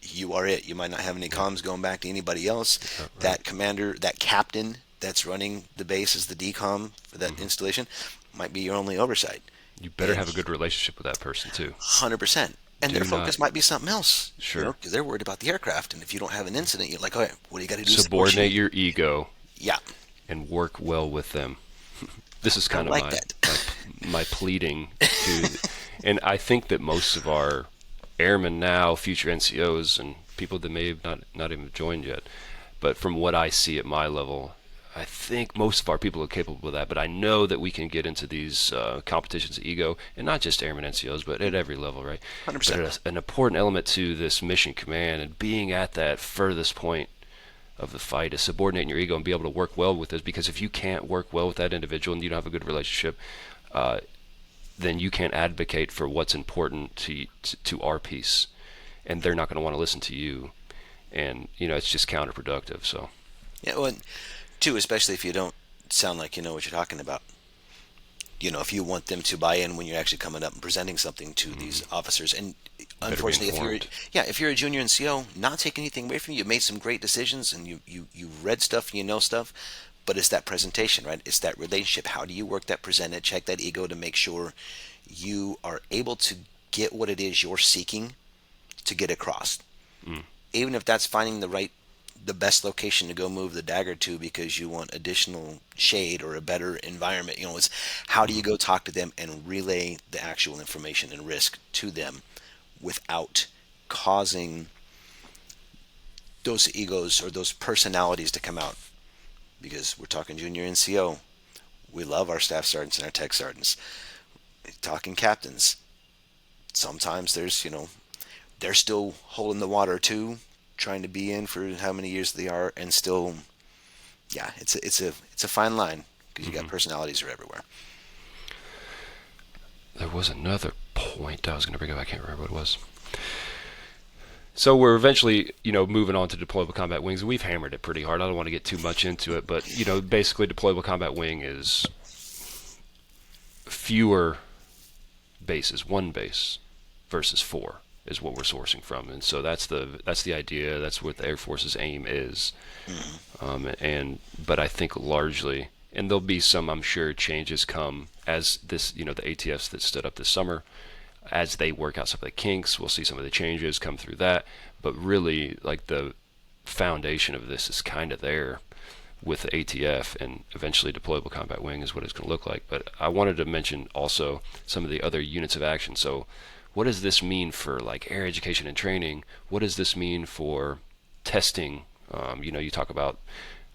You are it. You might not have any comms going back to anybody else. Right. That commander, that captain that's running the base as the DCOM for that installation might be your only oversight. You better have a good relationship with that person too. 100%. And their focus might be something else. Sure. Because they're worried about the aircraft. And if you don't have an incident, you're like, all right, what do you got to do? Subordinate your ego. Yeah. And work well with them. This is kind of my pleading to, and I think that most of our airmen now, future NCOs, and people that may have not even joined yet, but from what I see at my level, I think most of our people are capable of that. But I know that we can get into these competitions of ego, and not just airmen NCOs, but at every level, right? 100%. But an important element to this Mission Command and being at that furthest point of the fight is subordinating your ego and be able to work well with this. Because if you can't work well with that individual and you don't have a good relationship, then you can't advocate for what's important to our piece, and they're not going to want to listen to you, and it's just counterproductive. So Yeah, well, too, especially if you don't sound like you know what you're talking about. If you want them to buy in when you're actually coming up and presenting something to these officers, and better be unfortunately, informed. if you're a junior NCO, not taking anything away from you, you made some great decisions, and you read stuff, you know stuff, but it's that presentation, right? It's that relationship. How do you work that present, check that ego to make sure you are able to get what it is you're seeking to get across, even if that's finding the best location to go move the dagger to because you want additional shade or a better environment. It's how do you go talk to them and relay the actual information and risk to them without causing those egos or those personalities to come out. Because we're talking junior NCO, we love our staff sergeants and our tech sergeants. Talking captains, sometimes they're still holding the water too, trying to be in for how many years they are, and still, yeah, it's a fine line because you got personalities are everywhere. There was another point I was going to bring up. I can't remember what it was. So we're eventually, moving on to deployable combat wings. We've hammered it pretty hard. I don't want to get too much into it, but basically, deployable combat wing is fewer bases, one base versus 4 is what we're sourcing from, and so that's the idea. That's what the Air Force's aim is. But I think largely, and there'll be some, I'm sure, changes come as this, the ATFs that stood up this summer, as they work out some of the kinks. We'll see some of the changes come through that, but really, like, the foundation of this is kind of there with the ATF, and eventually deployable combat wing is what it's going to look like. But I wanted to mention also some of the other units of action. So what does this mean for like air education and training? What does this mean for testing? You talk about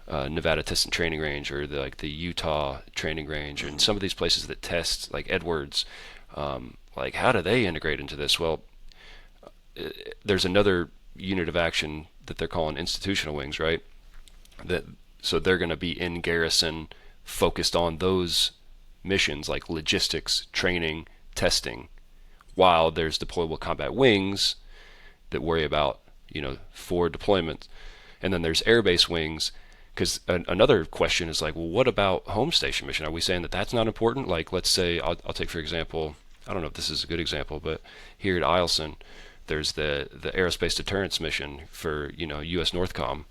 Nevada Test and Training Range, or the Utah Training Range, and some of these places that test, like Edwards. Like, how do they integrate into this? Well, there's another unit of action that they're calling institutional wings, right? So they're going to be in garrison, focused on those missions like logistics, training, testing, while there's deployable combat wings that worry about, forward deployment. And then there's airbase wings, because another question is like, well, what about home station mission? Are we saying that that's not important? Like, let's say, I'll take for example, I don't know if this is a good example, but here at Eielson, there's the aerospace deterrence mission for, U.S. Northcom.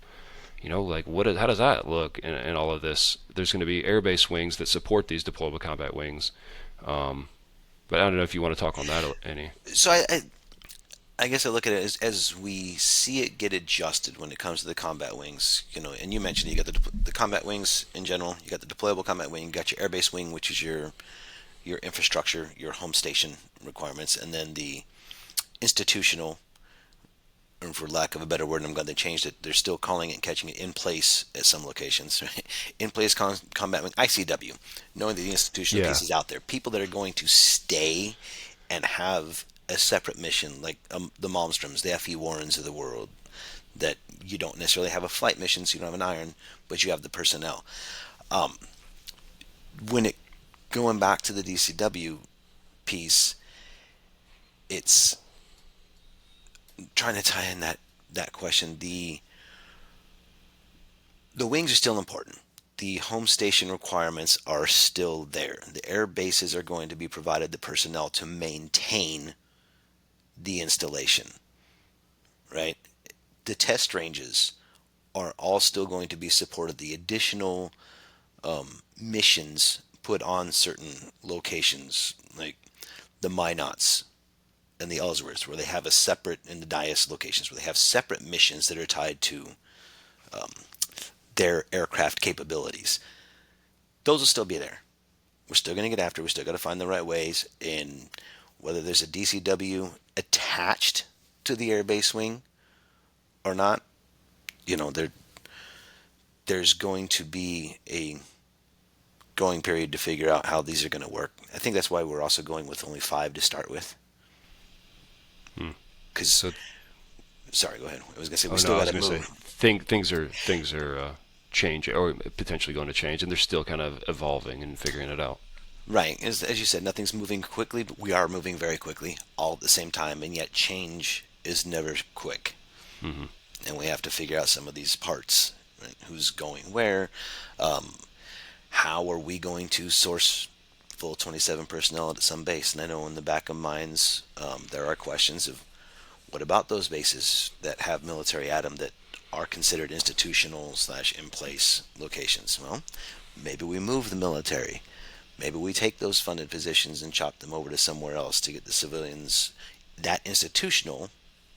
Like, how does that look in all of this? There's going to be airbase wings that support these deployable combat wings. But I don't know if you want to talk on that any. So I guess I look at it as we see it get adjusted when it comes to the combat wings. And you mentioned you got the combat wings in general. You got the deployable combat wing. You got your airbase wing, which is your infrastructure, your home station requirements, and then the institutional, and for lack of a better word, I'm glad they changed it. They're still calling it and catching it in place at some locations. In place combat wing, ICW, knowing that the institutional piece is out there. People that are going to stay and have a separate mission, like the Malmstroms, the F.E. Warrens of the world, that you don't necessarily have a flight mission, so you don't have an iron, but you have the personnel. Going back to the DCW piece, it's trying to tie in that question. The wings are still important. The home station requirements are still there. The air bases are going to be provided the personnel to maintain the installation, right? The test ranges are all still going to be supported. The additional missions put on certain locations, like the Minots and the Ellsworths, where they have a separate, in the Dias locations, where they have separate missions that are tied to their aircraft capabilities. Those will still be there. We're still going to get after. We still got to find the right ways. And whether there's a DCW attached to the airbase wing or not, there's going to be a growing period to figure out how these are going to work. I think that's why we're also going with only 5 to start with. Because, sorry, go ahead. I was going to say, we still got to move. things are changing or potentially going to change, and they're still kind of evolving and figuring it out. Right. As you said, nothing's moving quickly, but we are moving very quickly all at the same time, and yet change is never quick. Hmm. And we have to figure out some of these parts. Right? Who's going where? How are we going to source full 27 personnel at some base? And I know in the back of minds, there are questions of what about those bases that have military at them that are considered institutional slash in place locations? Well, maybe we move the military. Maybe we take those funded positions and chop them over to somewhere else to get the civilians that institutional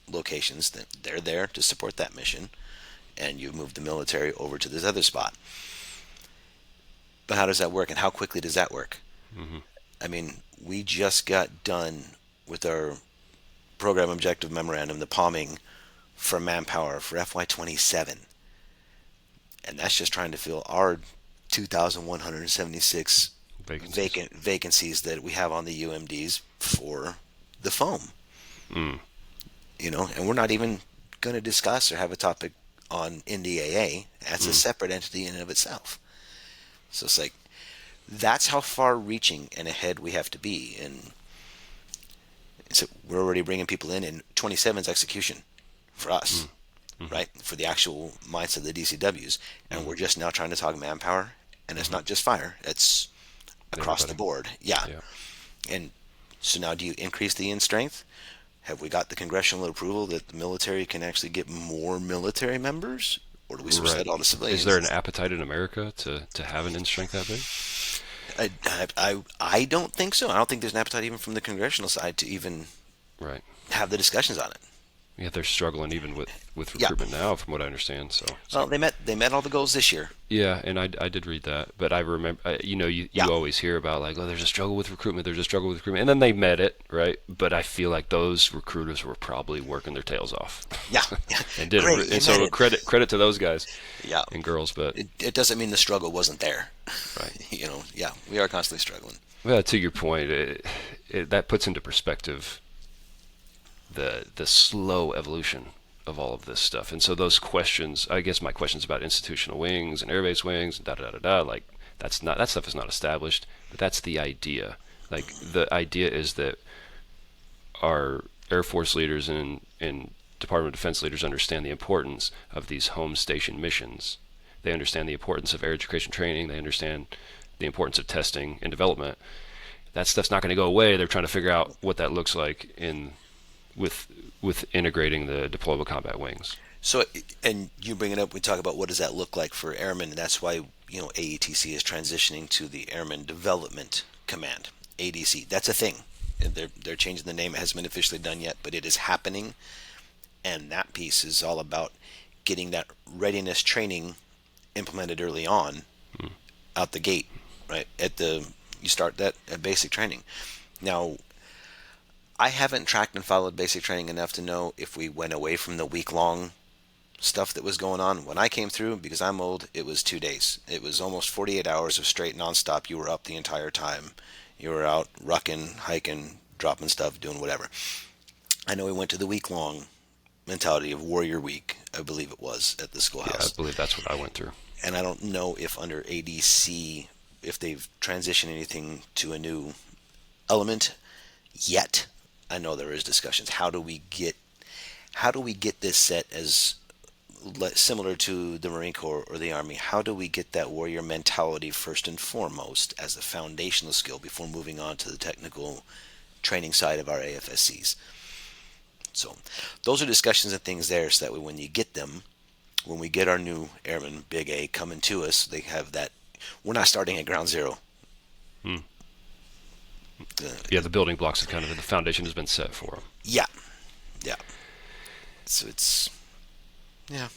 locations that they're there to support that mission, and you move the military over to this other spot. But how does that work, and how quickly does that work? Hmm. I mean, we just got done with our program objective memorandum, the palming for manpower for FY27, and that's just trying to fill our 2,176 Vacancies. vacancies that we have on the UMDs for the foam. Mm. And we're not even going to discuss or have a topic on NDAA. That's a separate entity in and of itself. So it's like, that's how far reaching and ahead we have to be. And so we're already bringing people in 27's execution for us, right? For the actual mites of the DCWs. And we're just now trying to talk manpower. And it's not just fire, it's across the board. Yeah. And so now, do you increase the in strength? Have we got the congressional approval that the military can actually get more military members? Or do we switch that all to civilians? Is there an appetite in America to have an in strength that big? I don't think so. I don't think there's an appetite even from the congressional side to even Right. have the discussions on it. Yeah, they're struggling even with recruitment now, from what I understand. So Well, they met all the goals this year. yeah, and I did read that, but I remember, you always hear about like, oh, there's a struggle with recruitment, and then they met it, right? But I feel like those recruiters were probably working their tails off. Yeah. And did Great, it. And so credit to those guys, Yeah. and girls, but It doesn't mean the struggle wasn't there. right. Yeah, we are constantly struggling. Well, to your point, that puts into perspective the slow evolution of all of this stuff. And so those questions, I guess my questions about institutional wings and airbase wings and like that stuff is not established, but that's the idea. Like the idea is that our Air Force leaders and Department of Defense leaders understand the importance of these home station missions. They understand the importance of air education training. They understand the importance of testing and development. That stuff's not going to go away. They're trying to figure out what that looks like with integrating the deployable combat wings. So, and you bring it up, we talk about what does that look like for airmen, and that's why, AETC is transitioning to the Airman Development Command, ADC. That's a thing. And they're changing the name. It hasn't been officially done yet, but it is happening. And that piece is all about getting that readiness training implemented early on, out the gate, right? You start that at basic training. Now, I haven't tracked and followed basic training enough to know if we went away from the week-long stuff that was going on. When I came through, because I'm old, it was 2 days. It was almost 48 hours of straight nonstop. You were up the entire time. You were out rucking, hiking, dropping stuff, doing whatever. I know we went to the week-long mentality of Warrior Week, I believe it was, at the schoolhouse. Yeah, I believe that's what I went through. And I don't know if under ADC, if they've transitioned anything to a new element yet. I know there is discussions. How do we get this set as similar to the Marine Corps or the Army? How do we get that warrior mentality first and foremost as the foundational skill before moving on to the technical training side of our AFSCs? So those are discussions and things there, so that way when you get them, when we get our new airmen, Big A, coming to us, they have that. We're not starting at ground zero. The building blocks, the foundation has been set for them. Yeah. So it's, yeah.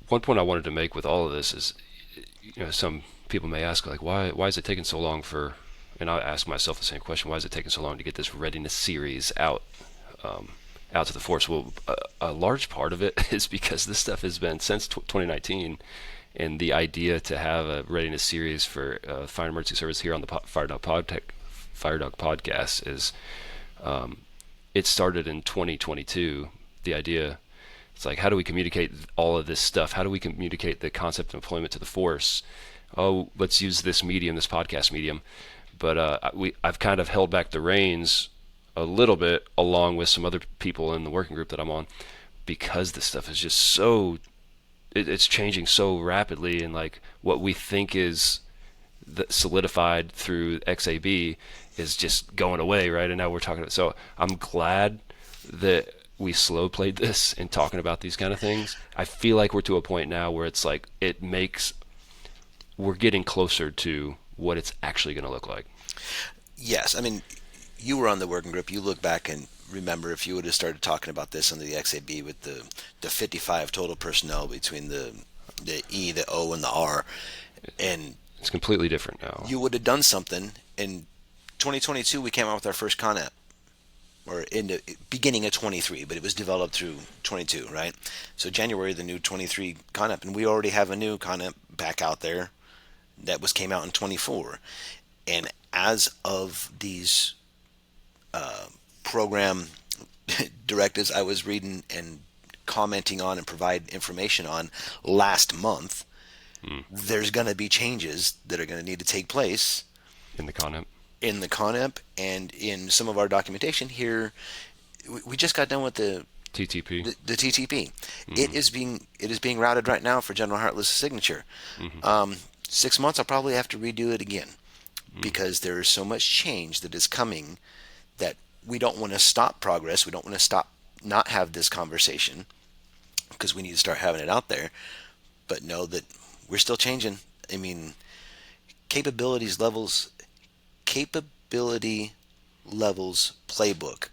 One point I wanted to make with all of this is, some people may ask, like, why is it taking so long and I ask myself the same question, why is it taking so long to get this readiness series out to the force? Well, a large part of it is because this stuff has been since 2019, and the idea to have a readiness series for Fire and Emergency Service here on the Fire Dog Podcast is, it started in 2022. The idea It's like, how do we communicate all of this stuff? How do we communicate the concept of employment to the force? Oh, let's use this medium, this podcast medium. But I've kind of held back the reins a little bit, along with some other people in the working group that I'm on, because this stuff is just so, it's changing so rapidly, and like what we think is solidified through XAB is just going away, right? And now we're talking about, so I'm glad that we slow played this in talking about these kind of things. I feel like we're to a point now where it's like we're getting closer to what it's actually going to look like. Yes, I mean, you were on the working group. You look back and remember if you would have started talking about this under the XAB with the 55 total personnel between the E, the O, and the R, and It's completely different now. you would have done something. In 2022, we came out with our first Con App, or in the beginning of 23, but it was developed through 22, right? So January, the new 23 Con App, and we already have a new Con App back out there that came out in 24. And as of these program directives I was reading and commenting on and provide information on last month, there's going to be changes that are going to need to take place In the content. in the ConApp and in some of our documentation here. We just got done with the TTP. the TTP. It is being routed right now for General Hartless' signature. 6 months, I'll probably have to redo it again because there is so much change that is coming that we don't want to stop progress. We don't want to not have this conversation because we need to start having it out there. But know that we're still changing. I mean, capability levels playbook,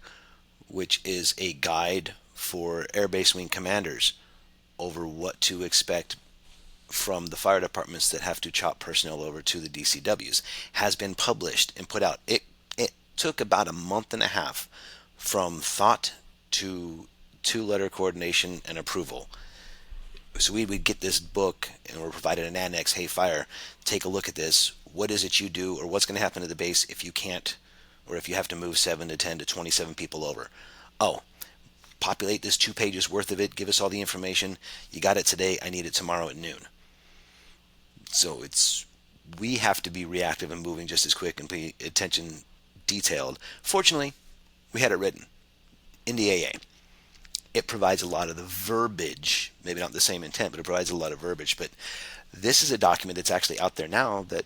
which is a guide for Air Base Wing commanders over what to expect from the fire departments that have to chop personnel over to the DCWs, has been published and put out. It took about a month and a half from thought to two-letter coordination and approval. So we would get this book and we're provided an annex. Hey, fire, take a look at this. What is it you do, or what's going to happen to the base if you can't, or if you have to move 7 to 10 to 27 people over? Oh, populate this 2 pages worth of it. Give us all the information. You got it today. I need it tomorrow at noon. So we have to be reactive and moving just as quick and pay attention detailed. Fortunately, we had it written in the AA. It provides a lot of the verbiage, maybe not the same intent, but it provides a lot of verbiage. But this is a document that's actually out there now that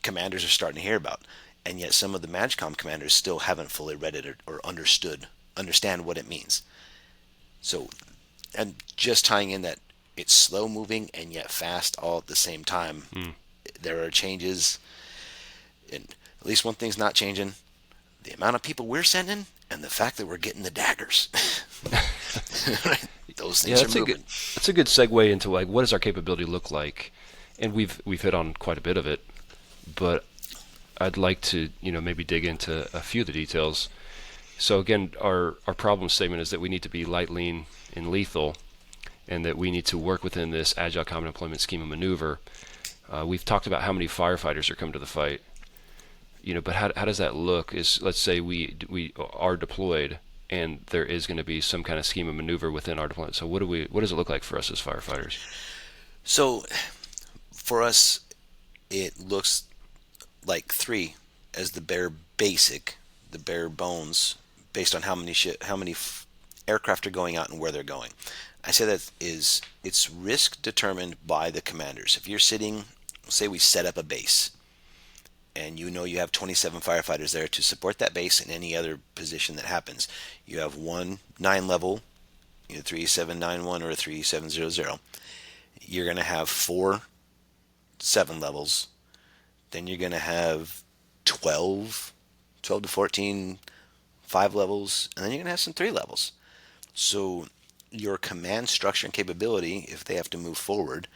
commanders are starting to hear about. And yet some of the MAGCOM commanders still haven't fully read it or understand what it means. So, and just tying in that it's slow moving and yet fast all at the same time. There are changes, and at least one thing's not changing: the amount of people we're sending and the fact that we're getting the daggers. Those things are moving. That's a good segue into like, what does our capability look like? And we've hit on quite a bit of it, but I'd like to maybe dig into a few of the details. So again, our problem statement is that we need to be light, lean, and lethal, and that we need to work within this Agile Combat Employment scheme of maneuver. We've talked about how many firefighters are coming to the fight, but how does that look? Let's say we are deployed, and there is going to be some kind of scheme of maneuver within our deployment. So what does it look like for us as firefighters? So for us, it looks like 3 as the bare bones, based on how many aircraft are going out and where they're going. I say that it's risk determined by the commanders. If you're sitting, say we set up a base, and you have 27 firefighters there to support that base and any other position that happens. You have one 9 level, 3791 or a 3700. You're going to have 4 7 levels. Then you're going to have 12 to 14 5 levels, and then you're going to have some 3 levels. So your command structure and capability, if they have to move forward,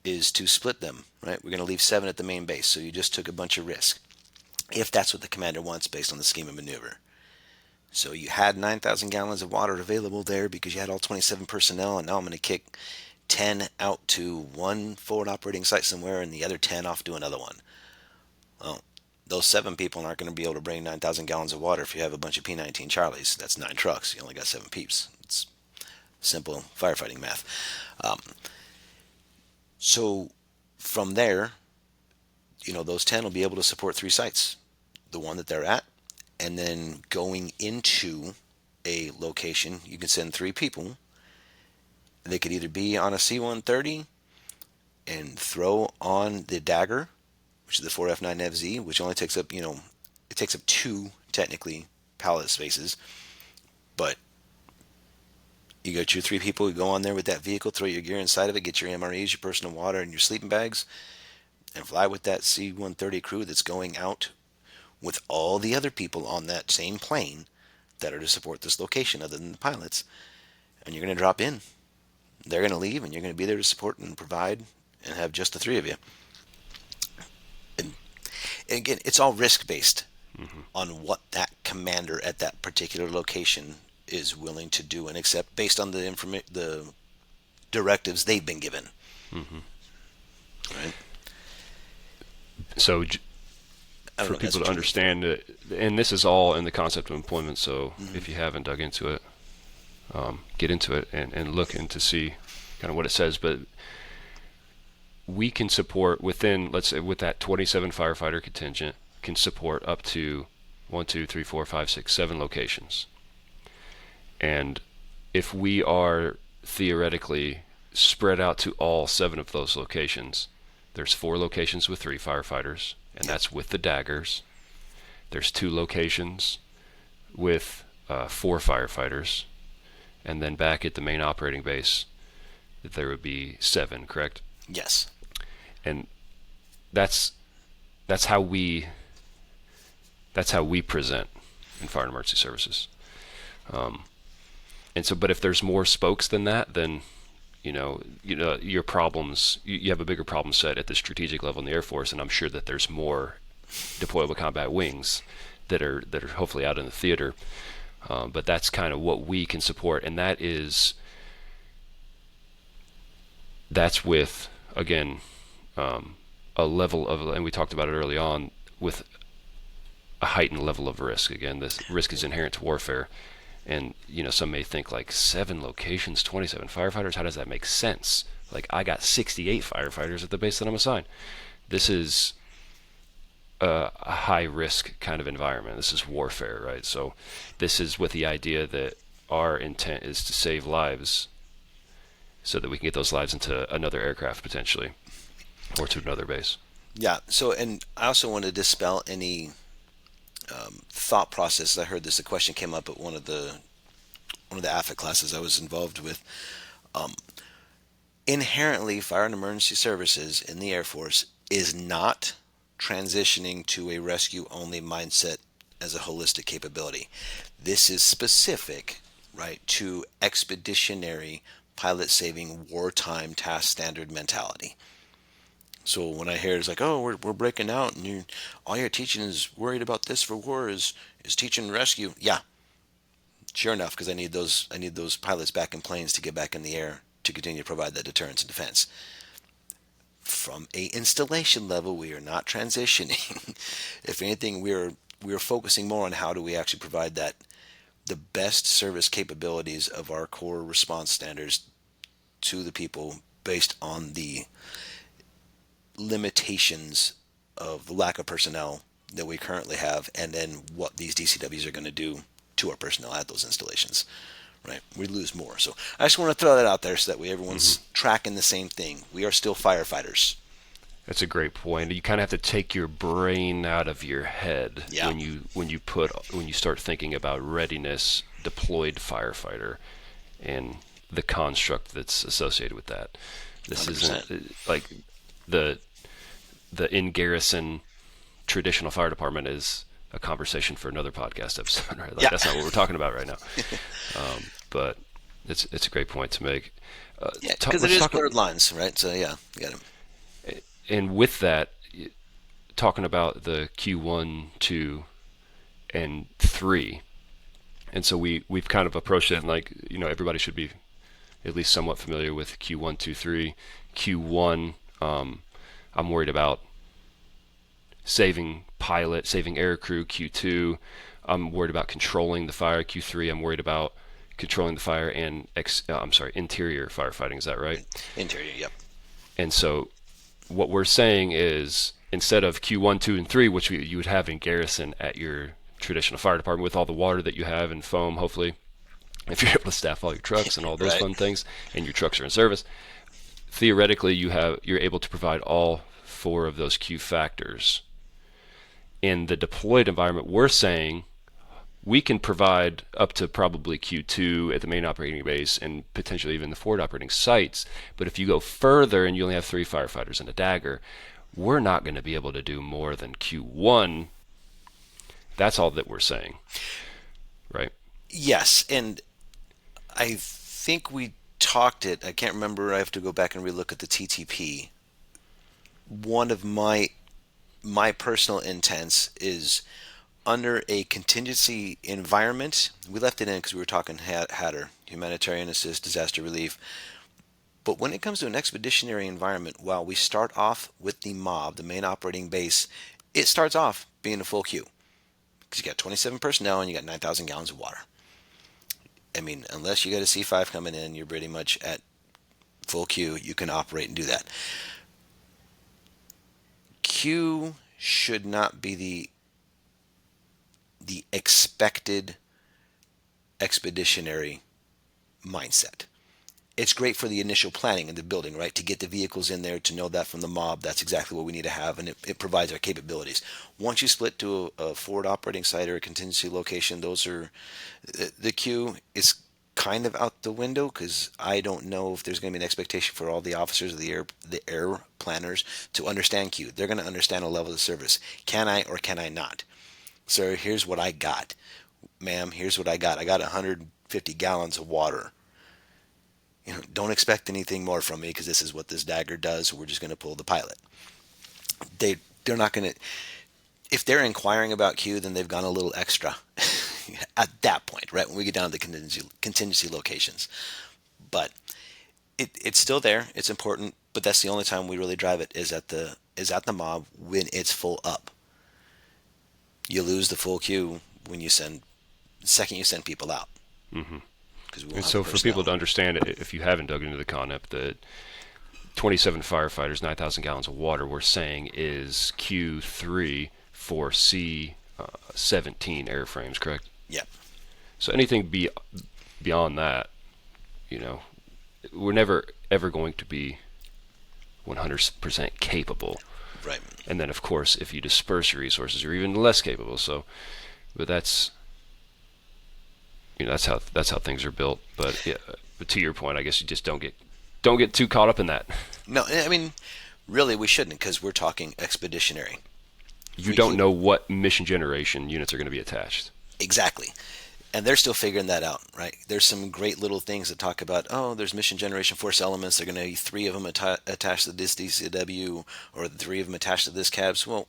is to split them, right? We're going to leave 7 at the main base, so you just took a bunch of risk, if that's what the commander wants based on the scheme of maneuver. So you had 9,000 gallons of water available there because you had all 27 personnel, and now I'm going to kick 10 out to one forward operating site somewhere and the other 10 off to another one. Well, those 7 people aren't going to be able to bring 9,000 gallons of water if you have a bunch of P-19 Charlies. That's 9 trucks. You only got 7 peeps. It's simple firefighting math. Um, so from there, those 10 will be able to support 3 sites, the one that they're at, and then going into a location, you can send 3 people. They could either be on a C-130 and throw on the Dagger, which is the 4F9FZ, which only takes up, it takes up 2 technically pallet spaces, but you got your 3 people, you go on there with that vehicle, throw your gear inside of it, get your MREs, your personal water, and your sleeping bags, and fly with that C-130 crew that's going out with all the other people on that same plane that are to support this location other than the pilots. And you're going to drop in. They're going to leave, and you're going to be there to support and provide and have just the 3 of you. And again, it's all risk-based on what that commander at that particular location is willing to do and accept based on the directives they've been given. Right? So for people to understand it, and this is all in the concept of employment, so if you haven't dug into it, get into it and look in to see kind of what it says. But we can support within, let's say, with that 27 firefighter contingent, can support up to 1, 2, 3, 4, 5, 6, 7 locations. And if we are theoretically spread out to all 7 of those locations, there's 4 locations with 3 firefighters, and that's with the Daggers. There's 2 locations with 4 firefighters, and then back at the main operating base, there would be 7, correct? Yes. And that's how we present in fire and emergency services. And so, but if there's more spokes than that, then your problems, you have a bigger problem set at the strategic level in the Air Force, and I'm sure that there's more deployable combat wings that are hopefully out in the theater. But that's kind of what we can support, and that's with, again, a level of, and we talked about it early on, with a heightened level of risk. Again, this risk is inherent to warfare. And, some may think, like, 7 locations, 27 firefighters, how does that make sense? Like, I got 68 firefighters at the base that I'm assigned. This is a high-risk kind of environment. This is warfare, right? So this is with the idea that our intent is to save lives so that we can get those lives into another aircraft, potentially, or to another base. Yeah, so, and I also want to dispel any thought process. I heard this, a question came up at one of the AFIT classes I was involved with. Inherently, fire and emergency services in the Air Force is not transitioning to a rescue-only mindset as a holistic capability. This is specific, right, to expeditionary pilot-saving wartime task standard mentality. So when I hear it's like, oh, we're breaking out, and all you're teaching is worried about this for war is teaching rescue. Yeah, sure enough, because I need those pilots back in planes to get back in the air to continue to provide that deterrence and defense. From a installation level, we are not transitioning. If anything, we are focusing more on how do we actually provide the best service capabilities of our core response standards to the people based on the limitations of the lack of personnel that we currently have, and then what these DCWs are going to do to our personnel at those installations. Right, we lose more. So I just want to throw that out there so that everyone's tracking the same thing. We are still firefighters. That's a great point. You kind of have to take your brain out of your head when you start thinking about readiness, deployed firefighter, and the construct that's associated with that. This 100%. Isn't like the in garrison traditional fire department is a conversation for another podcast episode, right? Like, that's not what we're talking about right now. But it's a great point to make. Because it is blurred lines, right? So yeah, you got it. And with that, talking about the Q1, 2, and 3, and so we've kind of approached it, and like, everybody should be at least somewhat familiar with Q1, 2, 3. Q1, I'm worried about saving air crew. Q2, I'm worried about controlling the fire. Q3, I'm worried about controlling the fire and interior firefighting. Is that right? Interior, yep. And so what we're saying is instead of Q1, 2, and 3, which you would have in garrison at your traditional fire department with all the water that you have and foam, hopefully, if you're able to staff all your trucks and all those Right. fun things, and your trucks are in service, theoretically you're able to provide all 4 of those Q factors. In the deployed environment, we're saying we can provide up to probably Q2 at the main operating base and potentially even the forward operating sites. But if you go further and you only have 3 firefighters and a dagger, we're not going to be able to do more than Q1. That's all that we're saying, right? Yes, and I think we talked it. I can't remember. I have to go back and relook at the TTP. One of my personal intents is under a contingency environment. We left it in because we were talking Hatter, humanitarian assist, disaster relief. But when it comes to an expeditionary environment, while we start off with the mob, the main operating base, it starts off being a full queue because you got 27 personnel and you got 9,000 gallons of water. I mean, unless you got a C5 coming in, you're pretty much at full queue. You can operate and do that. Queue should not be the expected expeditionary mindset. It's great for the initial planning in the building, right? To get the vehicles in there, to know that from the mob, that's exactly what we need to have, and it provides our capabilities. Once you split to a forward operating site or a contingency location, those are the queue is kind of out the window because I don't know if there's going to be an expectation for all the officers of the air planners to understand queue. They're going to understand a level of service. Can I or can I not? Sir, here's what I got. Ma'am, here's what I got. I got 150 gallons of water. Don't expect anything more from me because this is what this dagger does. So we're just going to pull the pilot. They're not going to. If they're inquiring about Q, then they've gone a little extra at that point, right? When we get down to the contingency locations, but it's still there. It's important, but that's the only time we really drive it is at the mob when it's full up. You lose the full queue when you send the second you send people out. Mm-hmm. And so for people to understand it, if you haven't dug into the concept, the 27 firefighters, 9,000 gallons of water, we're saying is Q3 for C17 airframes, correct? Yeah. So anything beyond that, we're never ever going to be 100% capable. Right. And then, of course, if you disperse your resources, you're even less capable. So, but that's how things are built. But yeah, but to your point, I guess you just don't get too caught up in that. No, I mean, really, we shouldn't because we're talking expeditionary. You don't know what mission generation units are going to be attached. Exactly. And they're still figuring that out, right? There's some great little things that talk about, there's mission generation force elements. They're going to be 3 of them attached to this DCW or 3 of them attached to this cabs. Well,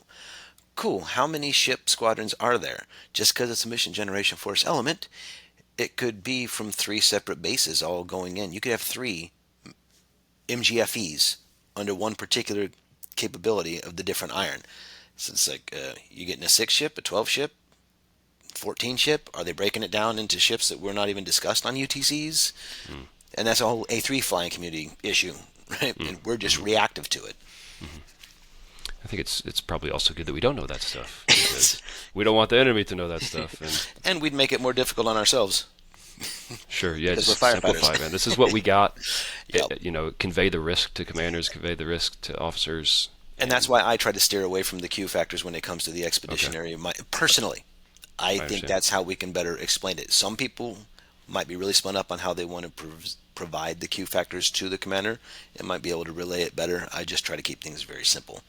cool. How many ship squadrons are there? Just because it's a mission generation force element, it could be from 3 separate bases all going in. You could have 3 MGFEs under one particular capability of the different iron. So it's like you getting a 6 ship, a 12 ship, 14 ship. Are they breaking it down into ships that were not even discussed on UTCs? And that's a whole A3 flying community issue, right? And we're just reactive to it. I think it's probably also good that we don't know that stuff because we don't want the enemy to know that stuff, and we'd make it more difficult on ourselves. Sure, yeah, Because just we're simplify, firefighters. man. This is what we got. Yep. Convey the risk to commanders, convey the risk to officers. And that's why I try to steer away from the Q factors when it comes to the expeditionary. Personally, I think understand. that's how we can better explain it. Some people might be really spun up on how they want to provide the Q factors to the commander and might be able to relay it better. I just try to keep things very simple.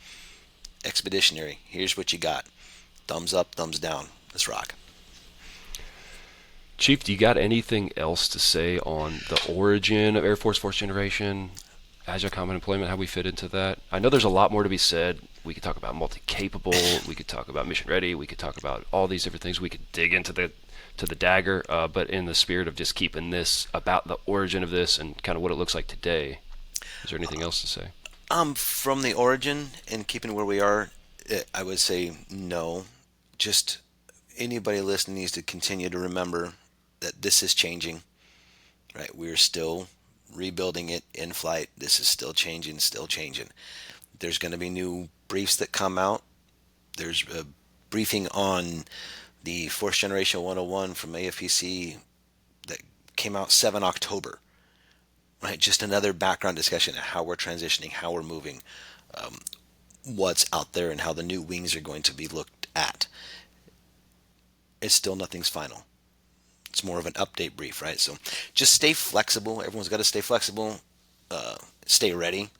Expeditionary, here's what you got. Thumbs up, thumbs down. Let's rock. Chief, do you got anything else to say on the origin of Air Force Force Generation, Agile Combat Employment, how we fit into that? I know there's a lot more to be said. We could talk about multi-capable. We could talk about mission ready. We could talk about all these different things. We could dig into the dagger, but in the spirit of just keeping this about the origin of this and kind of what it looks like today, is there anything else to say? From the origin and keeping where we are, I would say no. Just anybody listening needs to continue to remember that this is changing. right? We're still rebuilding it in flight. This is still changing, still changing. There's going to be new briefs that come out. There's a briefing on the Force Generation 101 from AFPC that came out 7 October, right? Just another background discussion of how we're transitioning, how we're moving, what's out there, and how the new wings are going to be looked at. It's still nothing's final. It's more of an update brief, right? So just stay flexible. Everyone's got to stay flexible, stay ready,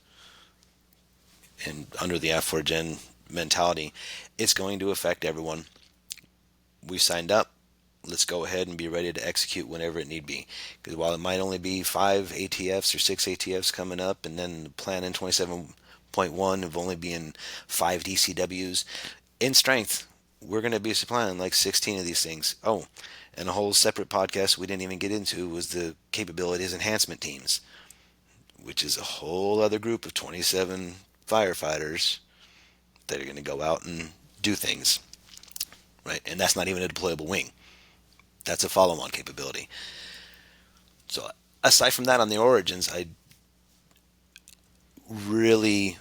and under the F4Gen mentality, it's going to affect everyone. We signed up. Let's go ahead and be ready to execute whenever it need be. Because while it might only be 5 ATFs or 6 ATFs coming up, and then the plan in 27.1 of only being 5 DCWs, in strength, we're going to be supplying like 16 of these things. Oh, and a whole separate podcast we didn't even get into was the capabilities enhancement teams, which is a whole other group of 27 firefighters that are going to go out and do things, right? And that's not even a deployable wing. That's a follow-on capability. So aside from that, on the origins, I really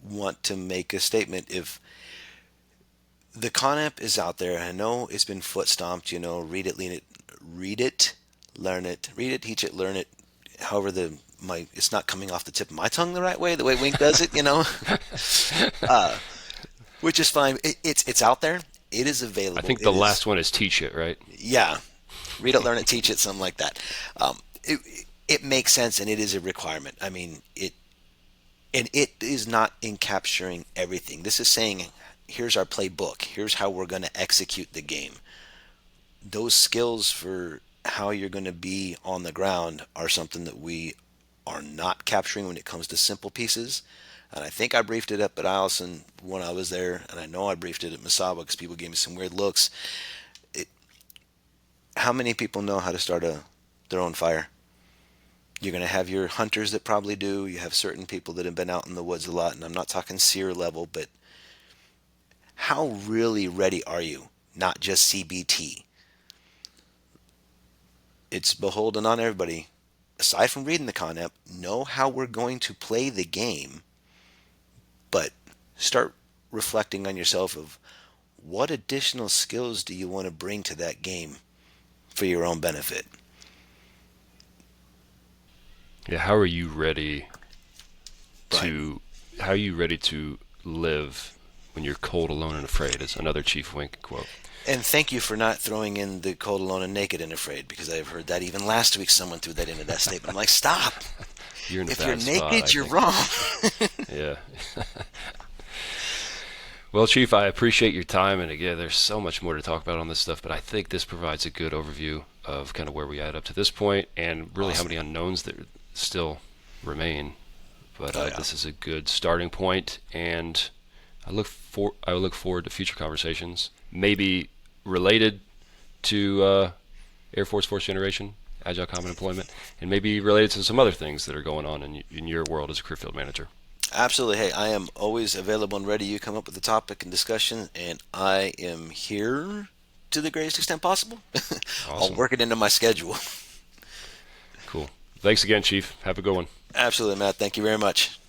want to make a statement. If the ConApp is out there, I know it's been foot stomped, read it, learn it, read it, teach it, learn it. However, it's not coming off the tip of my tongue the right way, the way Wink does it, which is fine. It's out there. It is available. I think the last one is teach it, right? Yeah. Read it, learn it, teach it, something like that. It makes sense, and it is a requirement. I mean, it is not in capturing everything. This is saying, here's our playbook. Here's how we're going to execute the game. Those skills for how you're going to be on the ground are something that we are not capturing when it comes to simple pieces. And I think I briefed it up at Allison when I was there, and I know I briefed it at Masawa because people gave me some weird looks. How many people know how to start their own fire? You're going to have your hunters that probably do. You have certain people that have been out in the woods a lot, and I'm not talking seer level, but how really ready are you? Not just CBT. It's beholden on everybody. Aside from reading the ConApp, know how we're going to play the game, but start reflecting on yourself of what additional skills do you want to bring to that game for your own benefit. Yeah, how are you ready to live when you're cold, alone, and afraid? Is another Chief Wink quote. And thank you for not throwing in the cold, alone, and naked and afraid, because I've heard that even last week someone threw that into that statement. I'm like, stop. If you're naked, you're wrong. Yeah. Well, Chief, I appreciate your time, and again, there's so much more to talk about on this stuff, but I think this provides a good overview of kind of where we add up to this point, and really how many unknowns that still remain. But this is a good starting point, and I look forward to future conversations, maybe related to Air Force Generation, Agile Combat Employment, and maybe related to some other things that are going on in your world as a career field manager. Absolutely. Hey, I am always available and ready. You come up with a topic and discussion, and I am here to the greatest extent possible. Awesome. I'll work it into my schedule. Cool. Thanks again, Chief. Have a good one. Absolutely, Matt. Thank you very much.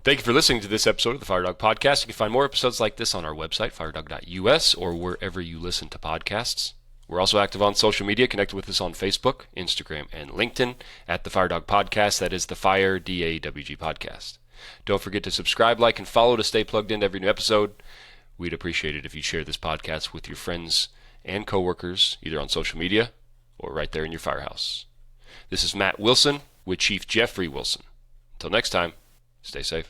Thank you for listening to this episode of the Firedog Podcast. You can find more episodes like this on our website, firedog.us, or wherever you listen to podcasts. We're also active on social media. Connect with us on Facebook, Instagram, and LinkedIn at the Firedog Podcast. That is the Fire DAWG Podcast. Don't forget to subscribe, like, and follow to stay plugged into every new episode. We'd appreciate it if you share this podcast with your friends and coworkers, either on social media or right there in your firehouse. This is Matt Wilson with Chief Geoffrey Wilson. Until next time, stay safe.